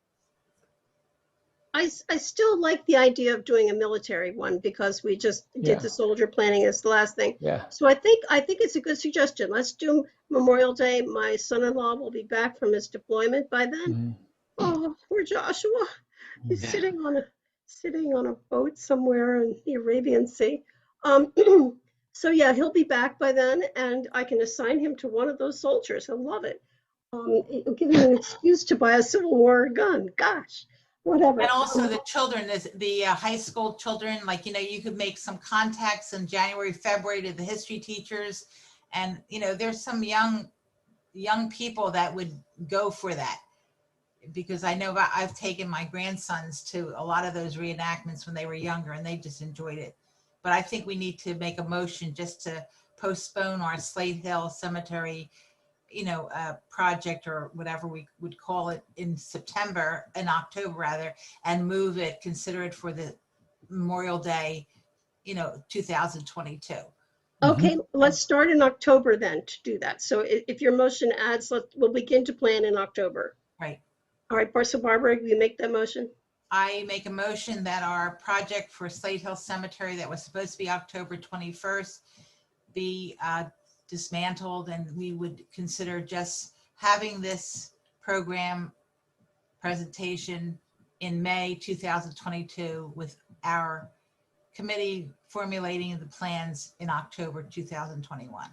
I still like the idea of doing a military one because we just did the soldier planning as the last thing. Yeah. So I think it's a good suggestion. Let's do Memorial Day. My son-in-law will be back from his deployment by then. Mhm. Oh, poor Joshua. He's Yeah. sitting on a sitting on a boat somewhere in the Arabian Sea. Um, so yeah, he'll be back by then, and I can assign him to one of those soldiers. He'll love it. It'll give him an excuse to buy a Civil War gun. Gosh, whatever. And also the children, the high school children, like, you could make some contacts in January, February to the history teachers. And, there's some young people that would go for that. Because I know I've taken my grandsons to a lot of those reenactments when they were younger, and they just enjoyed it. But I think we need to make a motion just to postpone our Slate Hill Cemetery, project, or whatever we would call it, in October rather, and move it, consider it for the Memorial Day, 2022. Okay, let's start in October then to do that. So if your motion adds, we'll begin to plan in October. Right. All right, so Barbara, you make that motion? I make a motion that our project for Slate Hill Cemetery that was supposed to be October 21st be dismantled, and we would consider just having this program presentation in May 2022 with our committee formulating the plans in October 2021.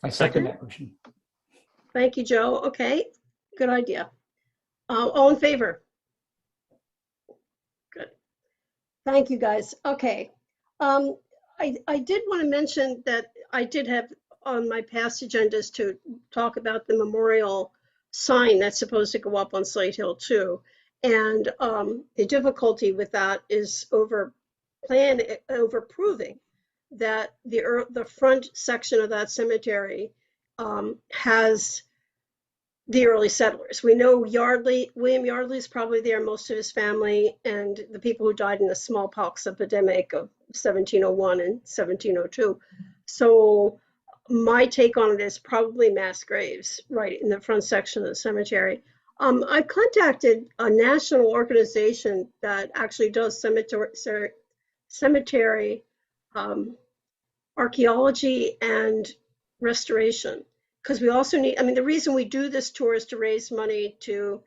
I second that motion. Thank you, Joe. Okay, good idea. All in favor? Good. Thank you, guys. Okay. I did want to mention that I did have on my past agendas to talk about the memorial sign that's supposed to go up on Slate Hill too. And the difficulty with that is over proving that the front section of that cemetery has the early settlers. We know William Yardley is probably there, most of his family, and the people who died in the smallpox epidemic of 1701 and 1702. So my take on it is probably mass graves right in the front section of the cemetery. I contacted a national organization that actually does cemetery archaeology and restoration, because we also need, the reason we do this tour is to raise money to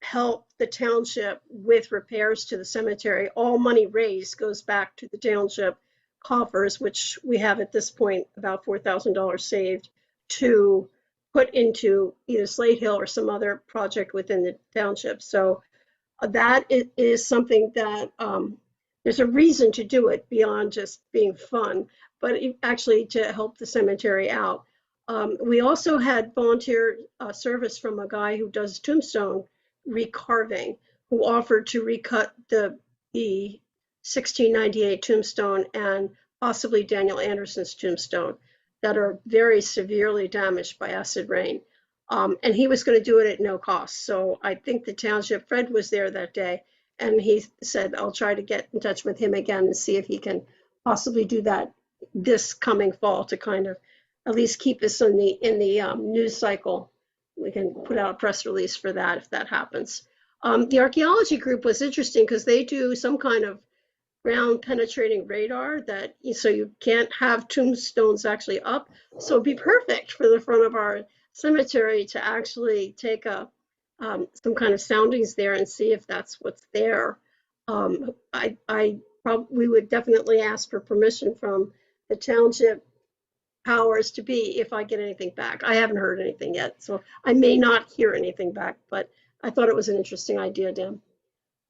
help the township with repairs to the cemetery. All money raised goes back to the township coffers, which we have at this point about $4,000 saved to put into either Slate Hill or some other project within the township. So that is something that there's a reason to do it beyond just being fun, but actually to help the cemetery out. We also had volunteer service from a guy who does tombstone recarving, who offered to recut the 1698 tombstone and possibly Daniel Anderson's tombstone that are very severely damaged by acid rain. And he was going to do it at no cost. So I think the township, Fred was there that day, and he said, I'll try to get in touch with him again and see if he can possibly do that this coming fall to kind of at least keep us in the news cycle. We can put out a press release for that if that happens. The archaeology group was interesting because they do some kind of ground penetrating radar that, so you can't have tombstones actually up. So it'd be perfect for the front of our cemetery to actually take some kind of soundings there and see if that's what's there. We would definitely ask for permission from the township powers to be if I get anything back. I haven't heard anything yet, so I may not hear anything back, but I thought it was an interesting idea, Dan.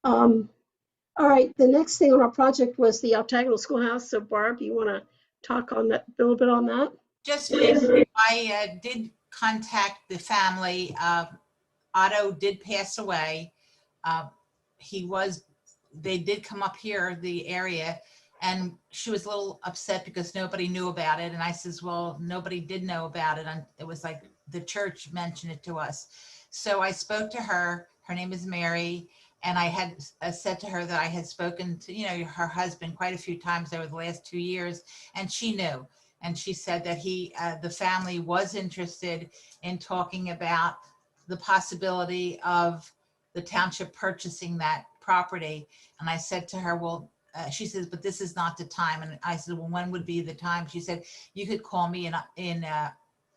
All right, the next thing on our project was the octagonal schoolhouse. So Barb, you want to talk on that, a little bit on that? Just briefly, I did contact the family. Otto did pass away. They did come up here, the area, and she was a little upset because nobody knew about it. And I says, well, nobody did know about it. And it was like the church mentioned it to us. So I spoke to her. Her name is Mary. And I had said to her that I had spoken to, her husband quite a few times over the last 2 years, and she knew. And she said that the family was interested in talking about the possibility of the township purchasing that property. And I said to her, well, she says, but this is not the time. And I said, well, when would be the time? She said, you could call me in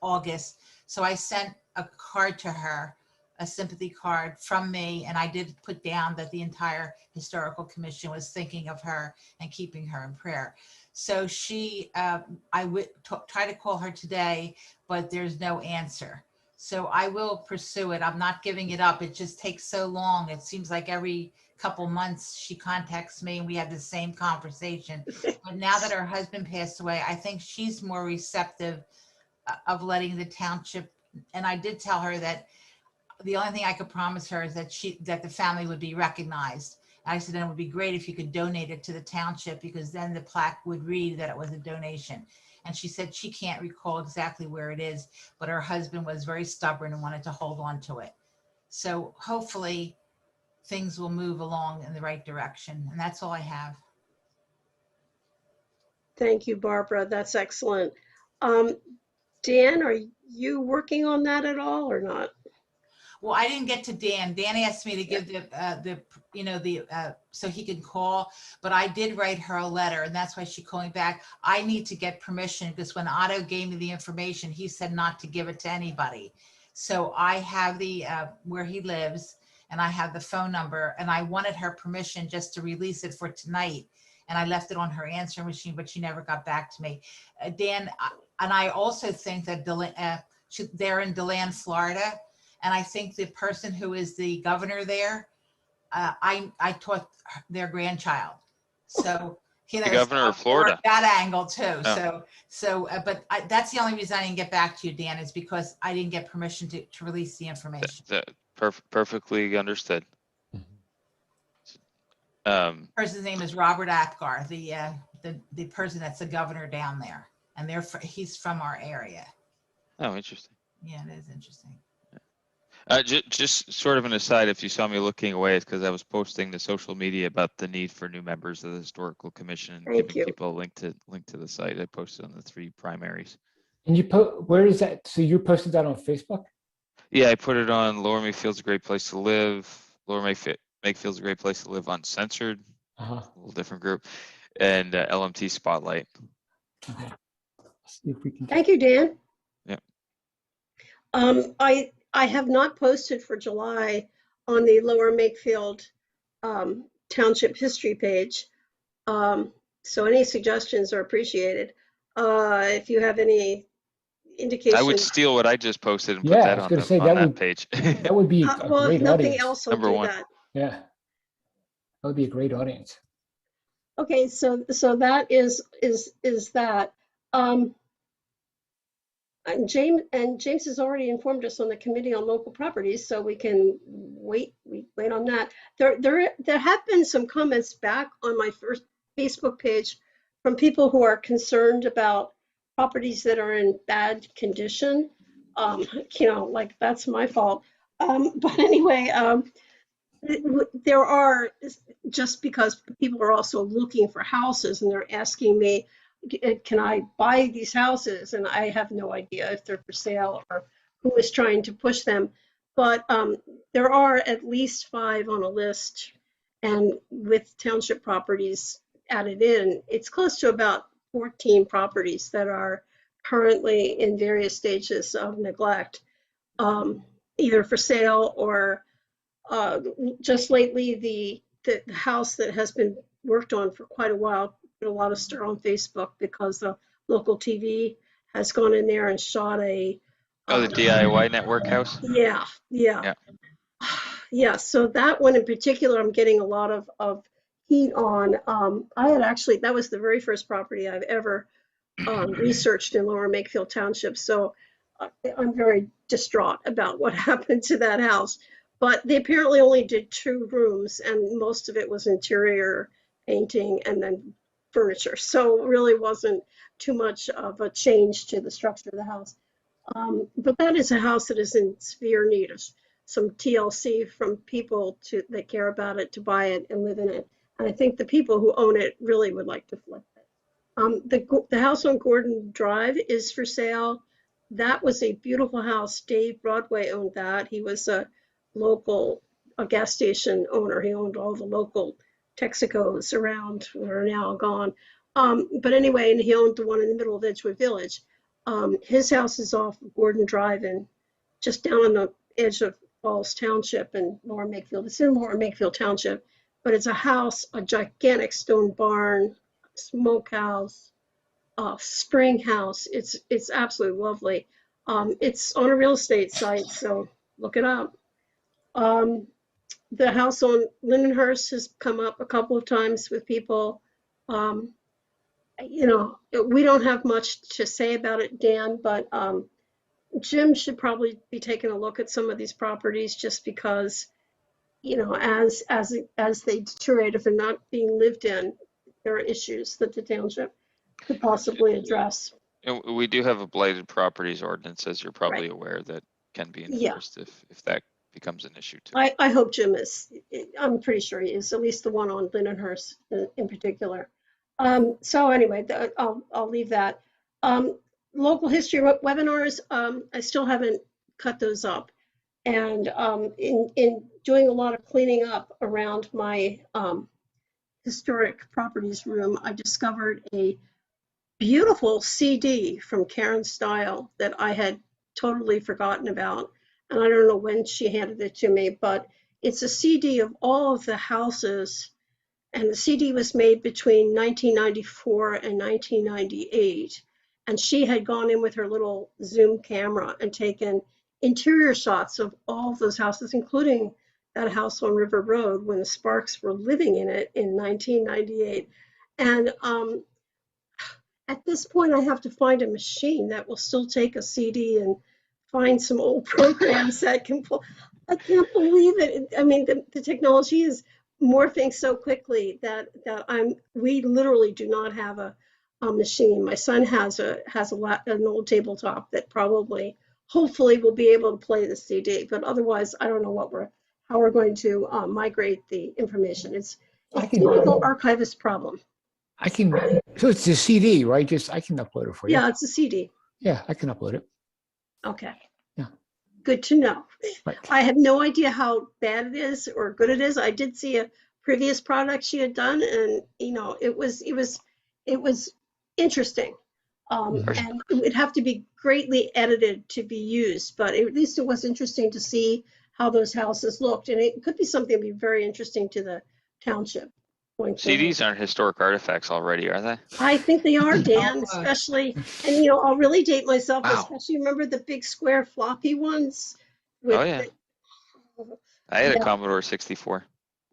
August. So I sent a card to her a sympathy card from me, and I did put down that the entire historical commission was thinking of her and keeping her in prayer. So she, I would try to call her today, but there's no answer. So I will pursue it. I'm not giving it up. It just takes so long. It seems like every couple months she contacts me and we have the same conversation. But now that her husband passed away, I think she's more receptive of letting the township. And I did tell her that the only thing I could promise her is that the family would be recognized. I said, then it would be great if you could donate it to the township, because then the plaque would read that it was a donation. And she said she can't recall exactly where it is, but her husband was very stubborn and wanted to hold on to it. So hopefully things will move along in the right direction. And that's all I have. Thank you, Barbara. That's excellent. Dan, are you working on that at all or not? Well, I didn't get to Dan. Dan asked me to give so he can call, but I did write her a letter, and that's why she called me back. I need to get permission, because when Otto gave me the information, he said not to give it to anybody. So I have the where he lives, and I have the phone number, and I wanted her permission just to release it for tonight. And I left it on her answering machine, but she never got back to me. Dan, and I also think that they're in DeLand, Florida. And I think the person who is the governor there, I taught their grandchild. So, you know, The governor of Florida. That angle too. Oh. But that's the only reason I didn't get back to you, Dan, is because I didn't get permission to release the information. Perfectly understood. Person's name is Robert Apgar, the person that's the governor down there, and he's from our area. Oh, interesting. Yeah, it is interesting. Just sort of an aside, if you saw me looking away, it's because I was posting to social media about the need for new members of the historical commission and Thank giving you. people a link to the site. I posted on the 3 primaries. And where is that? So you posted that on Facebook? Yeah, I put it on Lower Makefield's a Great Place to Live. Lower Makefield's a Great Place to Live Uncensored, Uh-huh. a little different group, and LMT Spotlight. Okay. Let's see if we can. Thank you, Dan. Yeah. I have not posted for July on the Lower Makefield Township history page. So any suggestions are appreciated. If you have any indication. I would steal what I just posted and put Yeah, I that was on, going to say that page. that would be a well, if great nothing audience. else, I'll Number do one. that. Yeah, that would be a great audience. Okay, so that is that. And James has already informed us on the Committee on Local Properties, so we can wait on that. There have been some comments back on my first Facebook page from people who are concerned about properties that are in bad condition. Like that's my fault. But anyway, there are, just because people are also looking for houses and they're asking me, can I buy these houses? And I have no idea if they're for sale or who is trying to push them. But there are at least 5 on a list, and with township properties added in, it's close to about 14 properties that are currently in various stages of neglect, either for sale or just lately the house that has been worked on for quite a while, a lot of stir on Facebook because the local TV has gone in there and shot a. The DIY network house? Yeah. Yeah, so that one in particular, I'm getting a lot of heat on. I had actually, that was the very first property I've ever researched in Lower Makefield Township. So I'm very distraught about what happened to that house. But they apparently only did 2 rooms, and most of it was interior painting and then furniture. So it really wasn't too much of a change to the structure of the house. But that is a house that is in severe need of some TLC from people that care about it to buy it and live in it. And I think the people who own it really would like to flip it. The house on Gordon Drive is for sale. That was a beautiful house. Dave Broadway owned that. He was a gas station owner. He owned all the local Texacos around, who are now gone. But anyway, and he owned the one in the middle of Edgewood Village. His house is off Gordon Drive and just down on the edge of Falls Township in Lower Makefield. It's in Lower Makefield Township, but it's a house, a gigantic stone barn, smokehouse, spring house. It's absolutely lovely. It's on a real estate site, so look it up. Um, the house on Lindenhurst has come up a couple of times with people. Um, we don't have much to say about it, Dan, but Jim should probably be taking a look at some of these properties just because, as they deteriorate, if they're not being lived in, there are issues that the township could possibly address. And we do have a blighted properties ordinance, as you're probably Right. aware, that can be Yeah. enforced if that becomes an issue too. I hope Jim is. I'm pretty sure he is, at least the one on Lindenhurst in particular. So anyway, I'll leave that. Local history webinars, I still haven't cut those up. And in doing a lot of cleaning up around my historic properties room, I discovered a beautiful CD from Karen Style that I had totally forgotten about. And I don't know when she handed it to me, but it's a CD of all of the houses. And the CD was made between 1994 and 1998. And she had gone in with her little zoom camera and taken interior shots of all of those houses, including that house on River Road when the Sparks were living in it in 1998. And at this point, I have to find a machine that will still take a CD and find some old programs that can pull. I can't believe it. I mean, the technology is morphing so quickly that we literally do not have a machine. My son has an old tabletop that probably, hopefully, will be able to play the CD. But otherwise, I don't know how we're going to migrate the information. It's a typical archivist problem. So it's a CD, right? I can upload it for you. Yeah, it's a CD. Yeah, I can upload it. Okay. Yeah. Good to know. Right. I have no idea how bad it is or good it is. I did see a previous product she had done, and it was interesting. And it would have to be greatly edited to be used, but at least it was interesting to see how those houses looked, and it could be something that would be very interesting to the township going forward. CDs aren't historic artifacts already, are they? I think they are, Dan, especially, and I'll really date myself, Wow. especially remember the big square floppy ones? Oh, yeah. I had a Yeah. Commodore 64.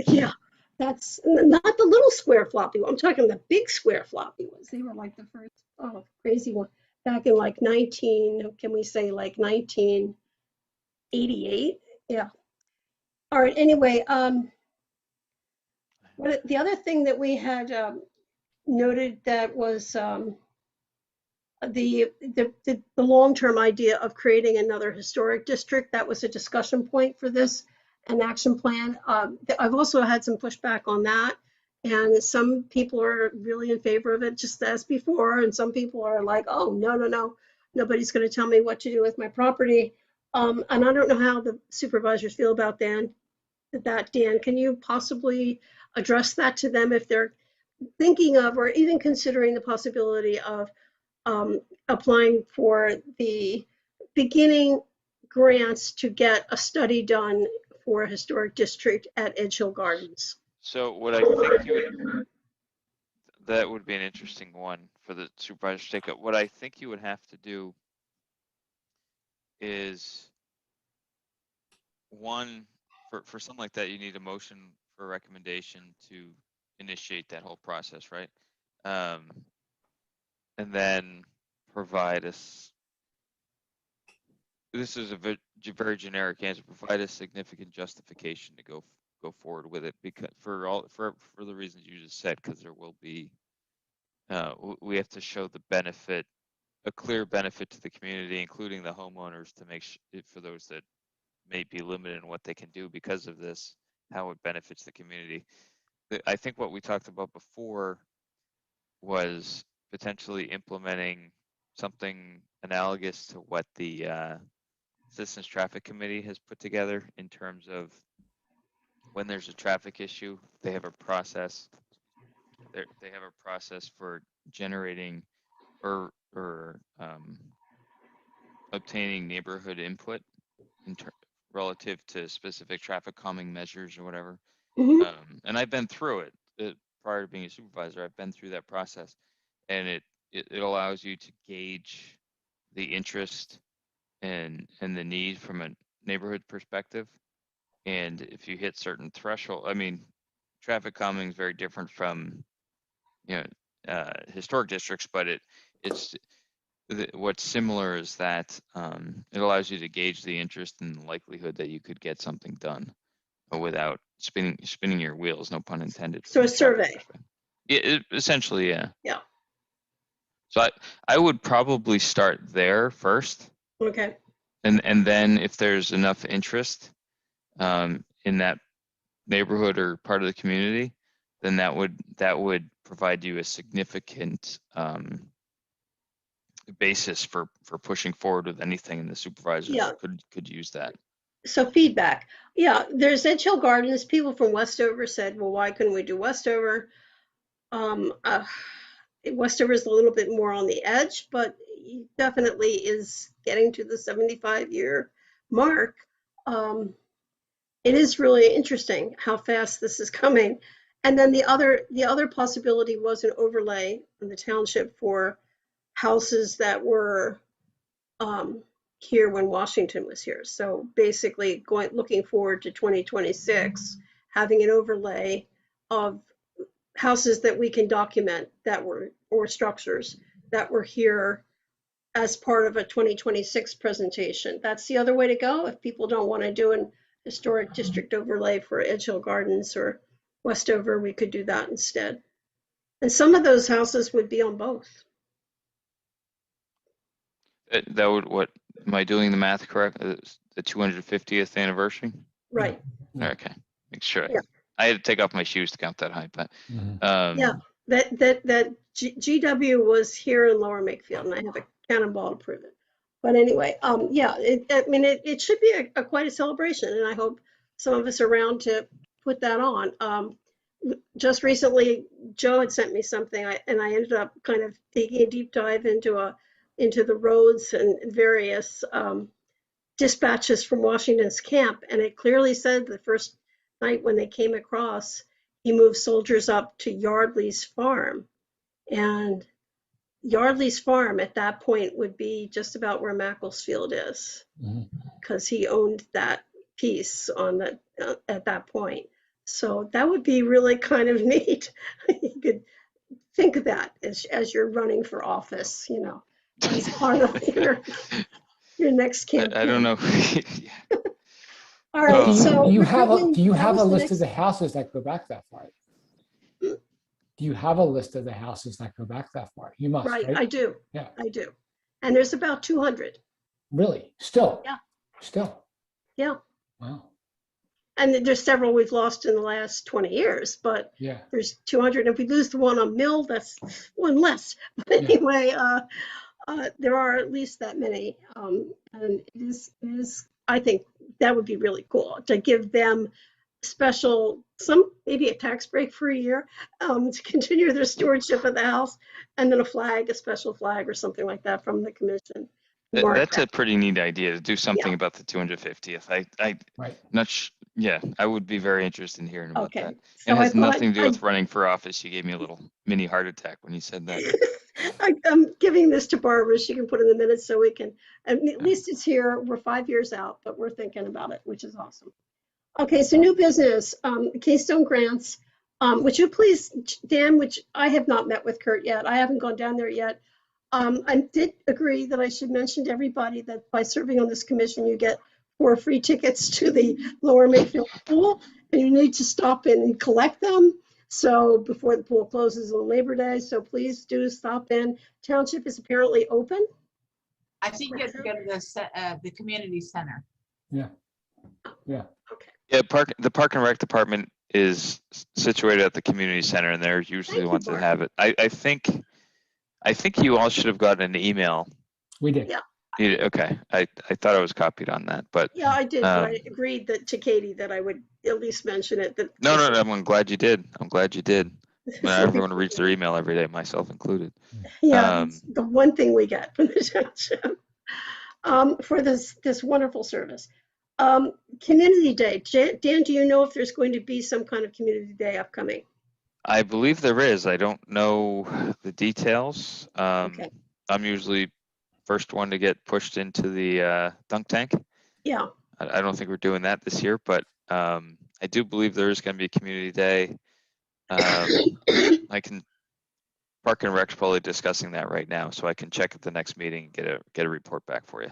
Yeah, that's not the little square floppy one. I'm talking the big square floppy ones. They were like the first, crazy one back in like 1988? Yeah. All right, anyway, the other thing that we had noted that was the long-term idea of creating another historic district. That was a discussion point for this, an action plan. I've also had some pushback on that, and some people are really in favor of it, just as before, and some people are like, oh, no, nobody's going to tell me what to do with my property. And I don't know how the supervisors feel about that. Dan, can you possibly address that to them if they're thinking of or even considering the possibility of applying for the beginning grants to get a study done for a historic district at Edge Hill Gardens? So what I think that would be an interesting one for the supervisor to take up. What I think you would have to do is one, for something like that, you need a motion for a recommendation to initiate that whole process, right? And then provide us, this is a very generic answer, provide a significant justification to go forward with it, because for the reasons you just said, because there will be, we have to show the benefit, a clear benefit to the community, including the homeowners, to make sure for those that may be limited in what they can do because of this, how it benefits the community. I think what we talked about before was potentially implementing something analogous to what the Citizens Traffic Committee has put together in terms of when there's a traffic issue, they have a process. They have a process for generating or obtaining neighborhood input relative to specific traffic calming measures or whatever. Mhm. And I've been through it prior to being a supervisor. I've been through that process, and it allows you to gauge the interest and the need from a neighborhood perspective. And if you hit certain threshold, I mean, traffic calming is very different from, historic districts, but it's what's similar is that it allows you to gauge the interest and the likelihood that you could get something done without spinning your wheels, no pun intended. So from a traffic survey. perspective. Yeah, essentially, yeah. Yeah. So I would probably start there first, Okay. and then if there's enough interest in that neighborhood or part of the community, then that would provide you a significant basis for pushing forward with anything, and the supervisors Yeah. could use that. So feedback. Yeah, there's Edge Hill Gardens. People from Westover said, well, why couldn't we do Westover? Westover is a little bit more on the edge, but he definitely is getting to the 75-year mark. It is really interesting how fast this is coming. And then the other possibility was an overlay in the township for houses that were here when Washington was here. So basically looking forward to 2026, having an overlay of houses that we can document that were, or structures that were here as part of a 2026 presentation. That's the other way to go. If people don't want to do an historic district overlay for Edge Hill Gardens or Westover, we could do that instead. And some of those houses would be on both. That would, what, am I doing the math correct? The 250th anniversary? Right. Yeah. Okay, make sure. Yeah. I had to take off my shoes to count that high, but Yeah. That GW was here in Lower Makefield, and I have a cannonball to prove it. But anyway, yeah, it should be quite a celebration, and I hope some of us are around to put that on. Just recently, Joe had sent me something, and I ended up kind of taking a deep dive into the roads and various dispatches from Washington's camp, and it clearly said the first night when they came across, he moved soldiers up to Yardley's farm, and Yardley's farm at that point would be just about where Macclesfield is, because he owned that piece on that at that point. So that would be really kind of neat. You could think of that as you're running for office, as part of your next campaign. I don't know. All right. So do you have a list next... of the houses that go back that far? Do you have a list of the houses that go back that far? You must, right? I do. Yeah. I do. And there's about 200. Really? Still? Yeah. Still? Yeah. Wow. And there's several we've lost in the last 20 years, but yeah, there's 200. If we lose the one on Mill, that's one less. But anyway, there are at least that many. And it is, I think that would be really cool to give them special, maybe a tax break for a year to continue their stewardship of the house, and then a special flag or something like that from the commission. That's a pretty neat idea to do something about the 250th. I would be very interested in hearing about that. So it has nothing to do with running for office. You gave me a little mini heart attack when you said that. I'm giving this to Barbara. She can put in the minutes so we can, at least it's here. We're 5 years out, but we're thinking about it, which is awesome. Okay, so new business, Keystone grants. Would you please, Dan, which I have not met with Kurt yet. I haven't gone down there yet. I did agree that I should mention to everybody that by serving on this commission, you get 4 free tickets to the Lower Makefield pool, and you need to stop in and collect them. So before the pool closes on Labor Day, so please do stop in. Township is apparently open. I think you have to go to the community center. Yeah. Yeah. Okay. Yeah, the Park and Rec department is situated at the community center, and they're usually the ones that have it. I think you all should have gotten an email. We did. Yeah. Okay. I thought I was copied on that, but yeah, I did. But I agreed to Katie that I would at least mention it. No, I'm glad you did. I'm glad you did. Everyone reads their email every day, myself included. Yeah, the one thing we get from the township for this wonderful service. Community Day. Dan, do you know if there's going to be some kind of Community Day upcoming? I believe there is. I don't know the details. Okay. I'm usually first one to get pushed into the dunk tank. Yeah. I don't think we're doing that this year, but I do believe there is going to be a community day. I can Park and Rec's probably discussing that right now, so I can check at the next meeting and get a report back for you.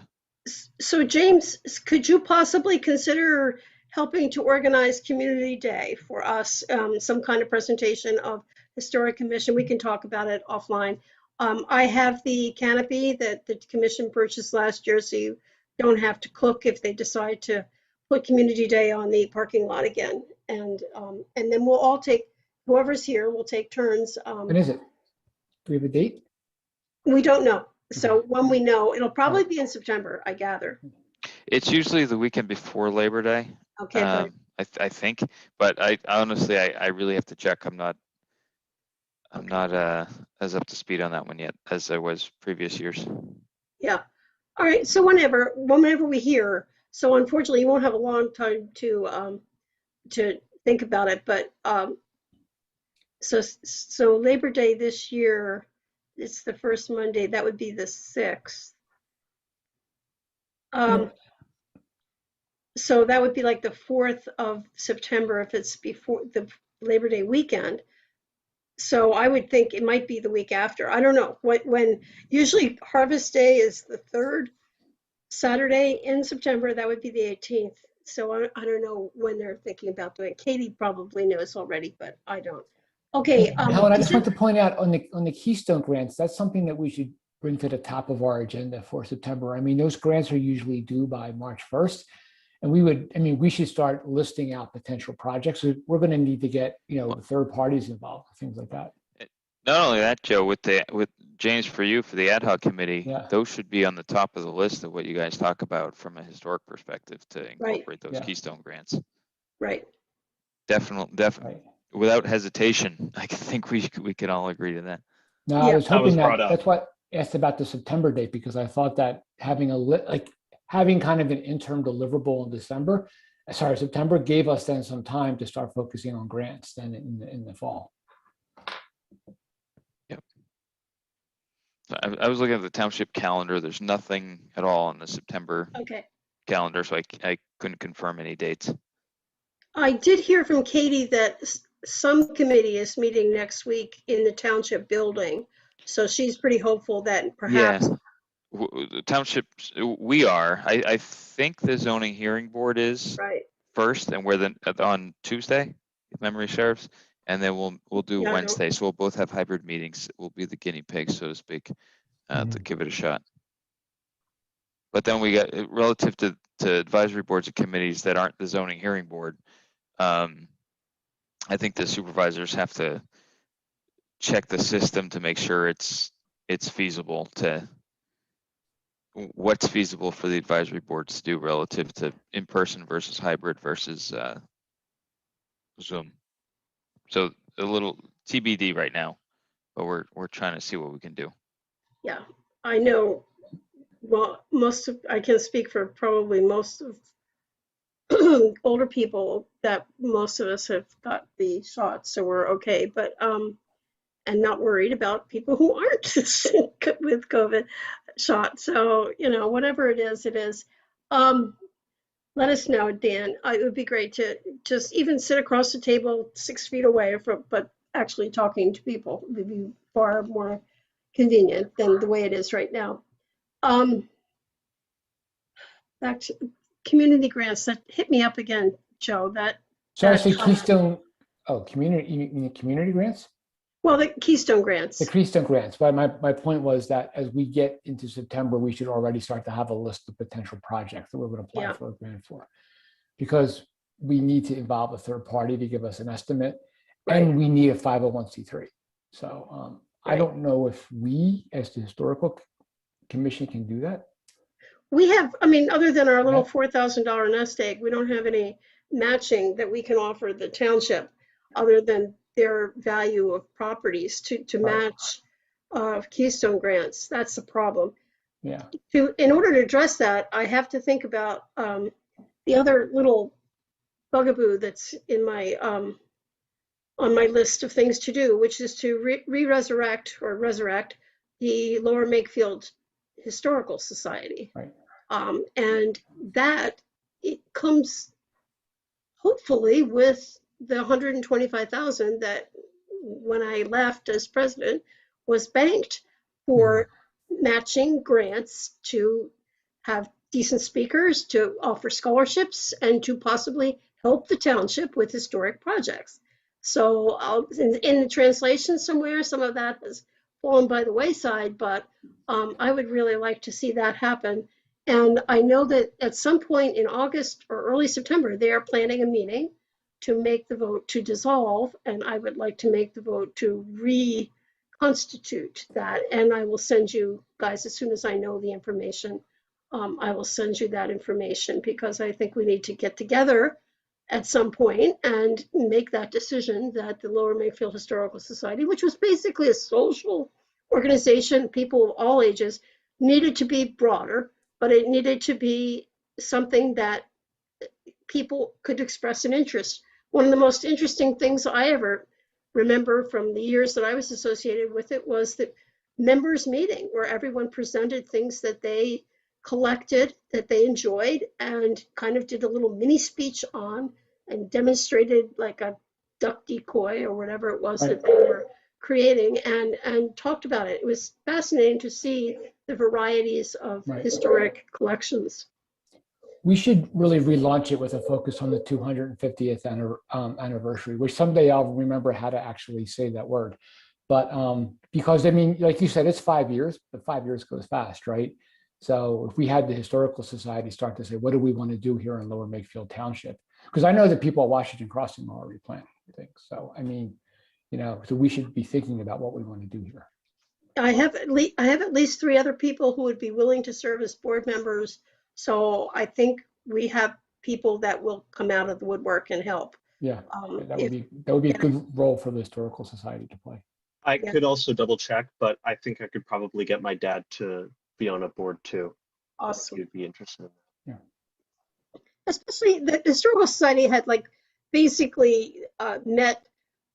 So James, could you possibly consider helping to organize Community Day for us? Some kind of presentation of Historic Commission. We can talk about it offline. I have the canopy that the commission purchased last year, so you don't have to cook if they decide to put Community Day on the parking lot again. And then we'll all take, whoever's here, we'll take turns. When is it? Do we have a date? We don't know. So when we know, it'll probably be in September, I gather. It's usually the weekend before Labor Day. Okay, good. I think, but I honestly, I really have to check. I'm not as up to speed on that one yet as I was previous years. Yeah. All right. So whenever we hear, so unfortunately you won't have a long time to think about it, but so Labor Day this year, it's the first Monday. That would be the 6th. So that would be like the 4th of September if it's before the Labor Day weekend. So I would think it might be the week after. I don't know when usually Harvest Day is the 3rd Saturday in September. That would be the 18th. So I don't know when they're thinking about doing it. Katie probably knows already, but I don't. Okay. Helen, I just want to point out on the Keystone grants, that's something that we should bring to the top of our agenda for September. I mean, those grants are usually due by March 1st. And we should start listing out potential projects. We're going to need to get, the third parties involved, things like that. Not only that, Joe, with James, for you, for the ad hoc committee, Yeah. those should be on the top of the list of what you guys talk about from a historic perspective to incorporate those Yeah. Keystone grants. Right. Definitely. Right. Without hesitation, I think we can all agree to that. No, Yeah. I was hoping brought up. that's what I asked about the September date, because I thought that having having kind of an interim deliverable in September gave us then some time to start focusing on grants then in the fall. Yep. I was looking at the township calendar. There's nothing at all on the September calendar, so I couldn't confirm any dates. I did hear from Katie that some committee is meeting next week in the township building. So she's pretty hopeful that perhaps. Yeah. The township, we are. I think the zoning hearing board is Right. first, and we're on Tuesday, if memory serves, and then we'll do Wednesday. So we'll both have hybrid meetings. We'll be the guinea pigs, so to speak, to give it a shot. But then we got relative to advisory boards and committees that aren't the zoning hearing board. I think the supervisors have to check the system to make sure it's feasible to. What's feasible for the advisory boards to do relative to in-person versus hybrid versus Zoom. So a little TBD right now, but we're trying to see what we can do. Yeah, I know. Well, I can speak for probably most of older people that most of us have got the shot, so we're okay. But and not worried about people who aren't with COVID shot. So, whatever it is, it is. Let us know, Dan. It would be great to just even sit across the table 6 feet away but actually talking to people would be far more convenient than the way it is right now. Back to community grants that hit me up again, Joe. So I say Keystone, community, you mean community grants? Well, the Keystone grants. The Keystone grants, but my point was that as we get into September, we should already start to have a list of potential projects that we're going to apply for a grant for, because we need to involve a third party to give us an estimate, and we need a 501c3. So I don't know if we, as the historical commission, can do that. We have, other than our little $4,000 nest egg, we don't have any matching that we can offer the township other than their value of properties to match Keystone grants. That's the problem. Yeah. In order to address that, I have to think about the the other little bugaboo that's in my on my list of things to do, which is to resurrect the Lower Makefield Historical Society. Right. And that it comes hopefully with the 125,000 that when I left as president was banked for matching grants to have decent speakers, to offer scholarships, and to possibly help the township with historic projects. So in the translation somewhere, some of that has fallen by the wayside, but I would really like to see that happen. And I know that at some point in August or early September, they are planning a meeting to make the vote to dissolve, and I would like to make the vote to reconstitute that. And I will send you guys, as soon as I know the information, I will send you that information, because I think we need to get together at some point and make that decision that the Lower Makefield Historical Society, which was basically a social organization, people of all ages, needed to be broader, but it needed to be something that people could express an interest. One of the most interesting things I ever remember from the years that I was associated with it was the members meeting, where everyone presented things that they collected, that they enjoyed, and kind of did a little mini speech on and demonstrated like a duck decoy or whatever it was that they were creating, and talked about it. It was fascinating to see the varieties of historic collections. We should really relaunch it with a focus on the 250th anniversary, which someday I'll remember how to actually say that word. But because, I mean, like you said, it's 5 years, but 5 years goes fast, right? So if we had the Historical Society start to say, what do we want to do here in Lower Makefield Township? Because I know that people at Washington Crossing are already planning things. So, I mean, you know, so we should be thinking about what we want to do here. I have at least 3 other people who would be willing to serve as board members. So I think we have people that will come out of the woodwork and help. Yeah, that would be a good role for the Historical Society to play. I could also double check, but I think I could probably get my dad to be on a board too. Awesome. If you'd be interested in that. Yeah. Especially the Historical Society had like basically met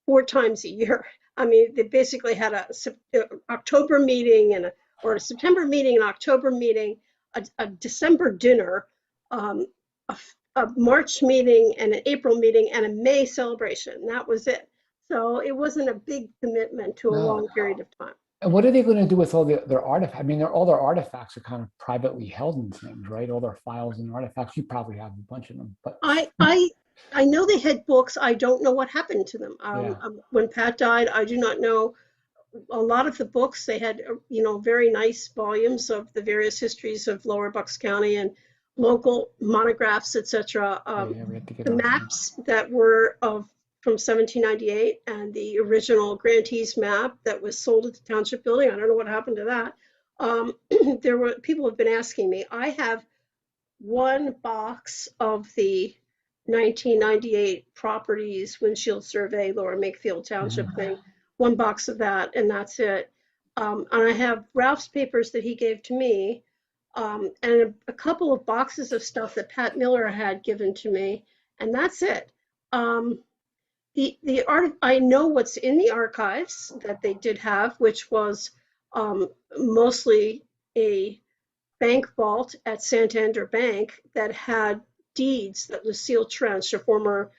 4 times a year. I mean, they basically had a October meeting or a September meeting, an October meeting, a December dinner, a March meeting, and an April meeting, and a May celebration. That was it. So it wasn't a big commitment to a long period of time. And what are they going to do with all their artifacts? I mean, all their artifacts are kind of privately held in things, right? All their files and artifacts. You probably have a bunch of them. But I know they had books. I don't know what happened to them. When Pat died, I do not know. A lot of the books, they had, very nice volumes of the various histories of Lower Bucks County and local monographs, etc. The maps that were from 1798 and the original grantees map that was sold at the Township building. I don't know what happened to that. People have been asking me. I have one box of the 1998 properties windshield survey Lower Makefield Township thing, one box of that, and that's it. And I have Ralph's papers that he gave to me, and a couple of boxes of stuff that Pat Miller had given to me, and that's it. The art, I know what's in the archives that they did have, which was mostly a bank vault at Santander Bank that had deeds that Lucille Trench, a former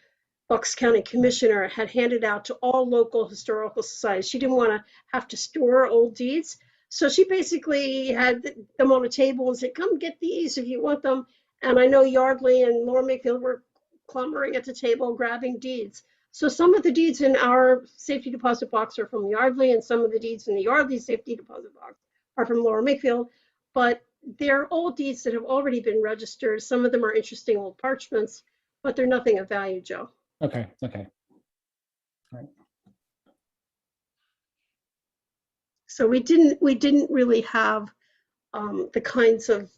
Bucks County commissioner, had handed out to all local historical societies. She didn't want to have to store old deeds. So she basically had them on a table and said, come get these if you want them. And I know Yardley and Lower Makefield were clambering at the table grabbing deeds. So some of the deeds in our safety deposit box are from Yardley, and some of the deeds in the Yardley safety deposit box are from Lower Makefield. But they're old deeds that have already been registered. Some of them are interesting old parchments, but they're nothing of value, Joe. Okay. Right. So we didn't really have the kinds of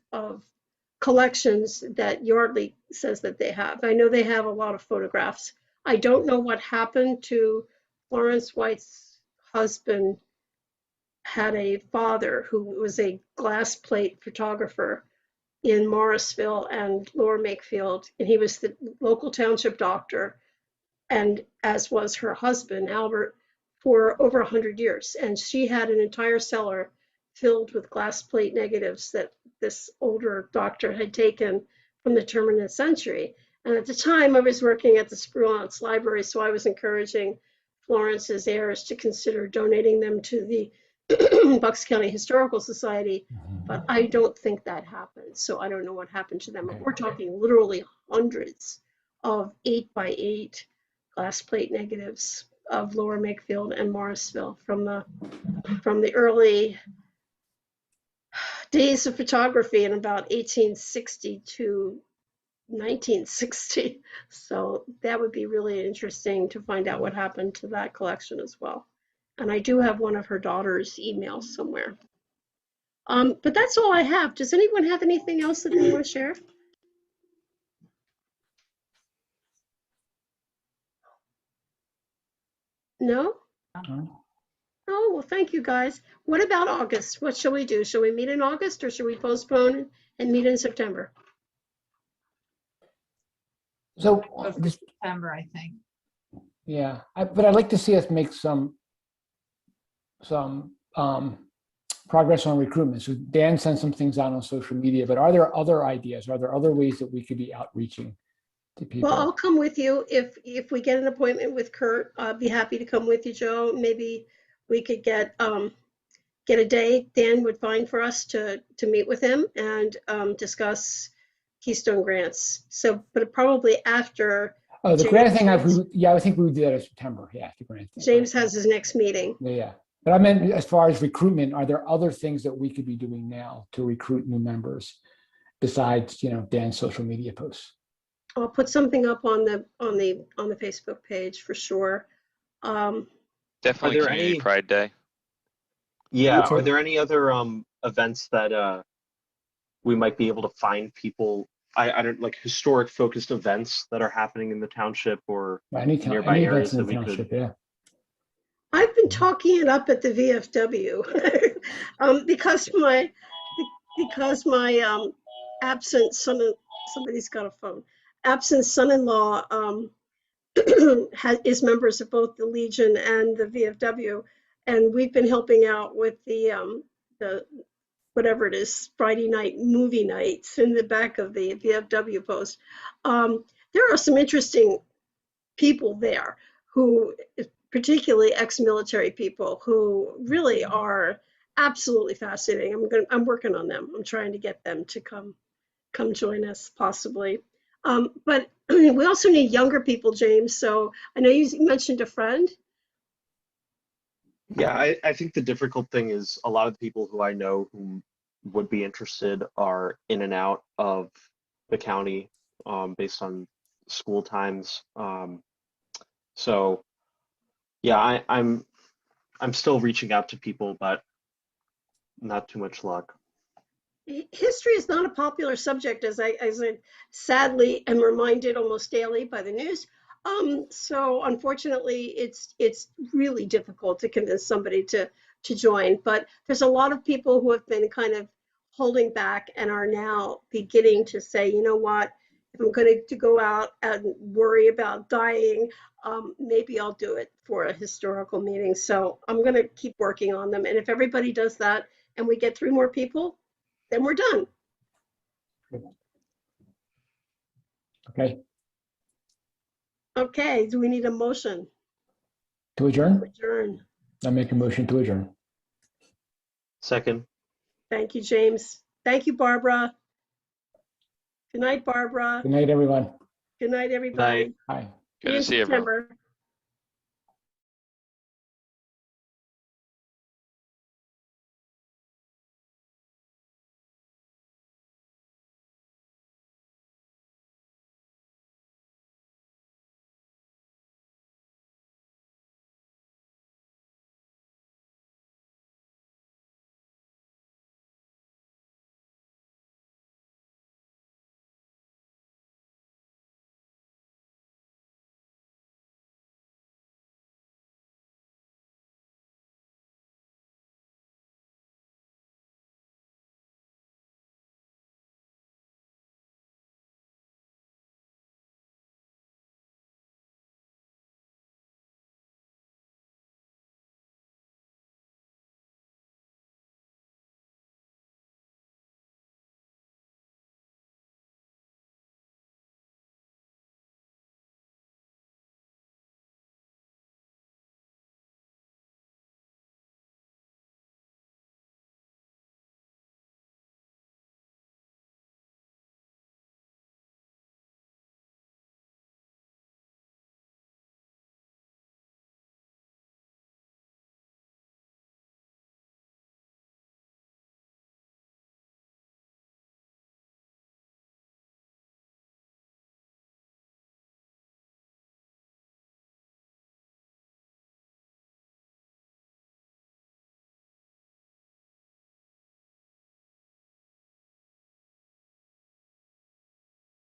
collections that Yardley says that they have. I know they have a lot of photographs. I don't know what happened to Florence White's husband. Had a father who was a glass plate photographer in Morrisville and Lower Makefield, and he was the local township doctor, and as was her husband, Albert, for over 100 years. And she had an entire cellar filled with glass plate negatives that this older doctor had taken from the turn of the century. And at the time, I was working at the Spruance Library, so I was encouraging Florence's heirs to consider donating them to the Bucks County Historical Society, but I don't think that happened. So I don't know what happened to them. Okay. We're talking literally hundreds of 8x8 glass plate negatives of Lower Makefield and Morrisville from the early days of photography in about 1860 to 1960. So that would be really interesting to find out what happened to that collection as well. And I do have one of her daughter's emails somewhere. But that's all I have. Does anyone have anything else that they want to share? No? Oh, well, thank you guys. What about August? What shall we do? Shall we meet in August or should we postpone and meet in September? So Go for this, September, I think. yeah, but I'd like to see us make some progress on recruitment. So Dan sent some things out on social media, but are there other ideas? Are there other ways that we could be outreaching to people? Well, I'll come with you if we get an appointment with Kurt. I'll be happy to come with you, Joe. Maybe we could get a day Dan would find for us to meet with him and discuss Keystone grants. So, but probably after Oh, the grant thing, I James- think we would do that in September. Yeah, the grant thing. James has his next meeting. Yeah. But I meant as far as recruitment, are there other things that we could be doing now to recruit new members besides, Dan's social media posts? I'll put something up on the Facebook page for sure. Definitely there Community any- Pride Day. Yeah, Okay. are there any other events that we might be able to find people? I don't like historic focused events that are happening in the township or nearby Any areas events in that the we township, could. yeah. I've been talking it up at the VFW because my absent son, somebody's got a phone, absent son-in-law is members of both the Legion and the VFW, and we've been helping out with the whatever it is, Friday night movie nights in the back of the VFW post. There are some interesting people there who, particularly ex-military people, who really are absolutely fascinating. I'm working on them. I'm trying to get them to come join us possibly. But we also need younger people, James. So I know you mentioned a friend. Yeah, I think the difficult thing is a lot of the people who I know who would be interested are in and out of the county based on school times. So yeah, I'm still reaching out to people, but not too much luck. History is not a popular subject, as I sadly am reminded almost daily by the news. So unfortunately, it's really difficult to convince somebody to join. But there's a lot of people who have been kind of holding back and are now beginning to say, you know what, if I'm going to go out and worry about dying, maybe I'll do it for a historical meeting. So I'm going to keep working on them. And if everybody does that and we get 3 more people, then we're done. Okay, Okay, do we need a motion? to adjourn? Adjourn. I make a motion to adjourn. Second. Thank you, James. Thank you, Barbara. Good night, Barbara. Good night, everyone. Good night, everybody. Bye. Good See you to in see everyone. September.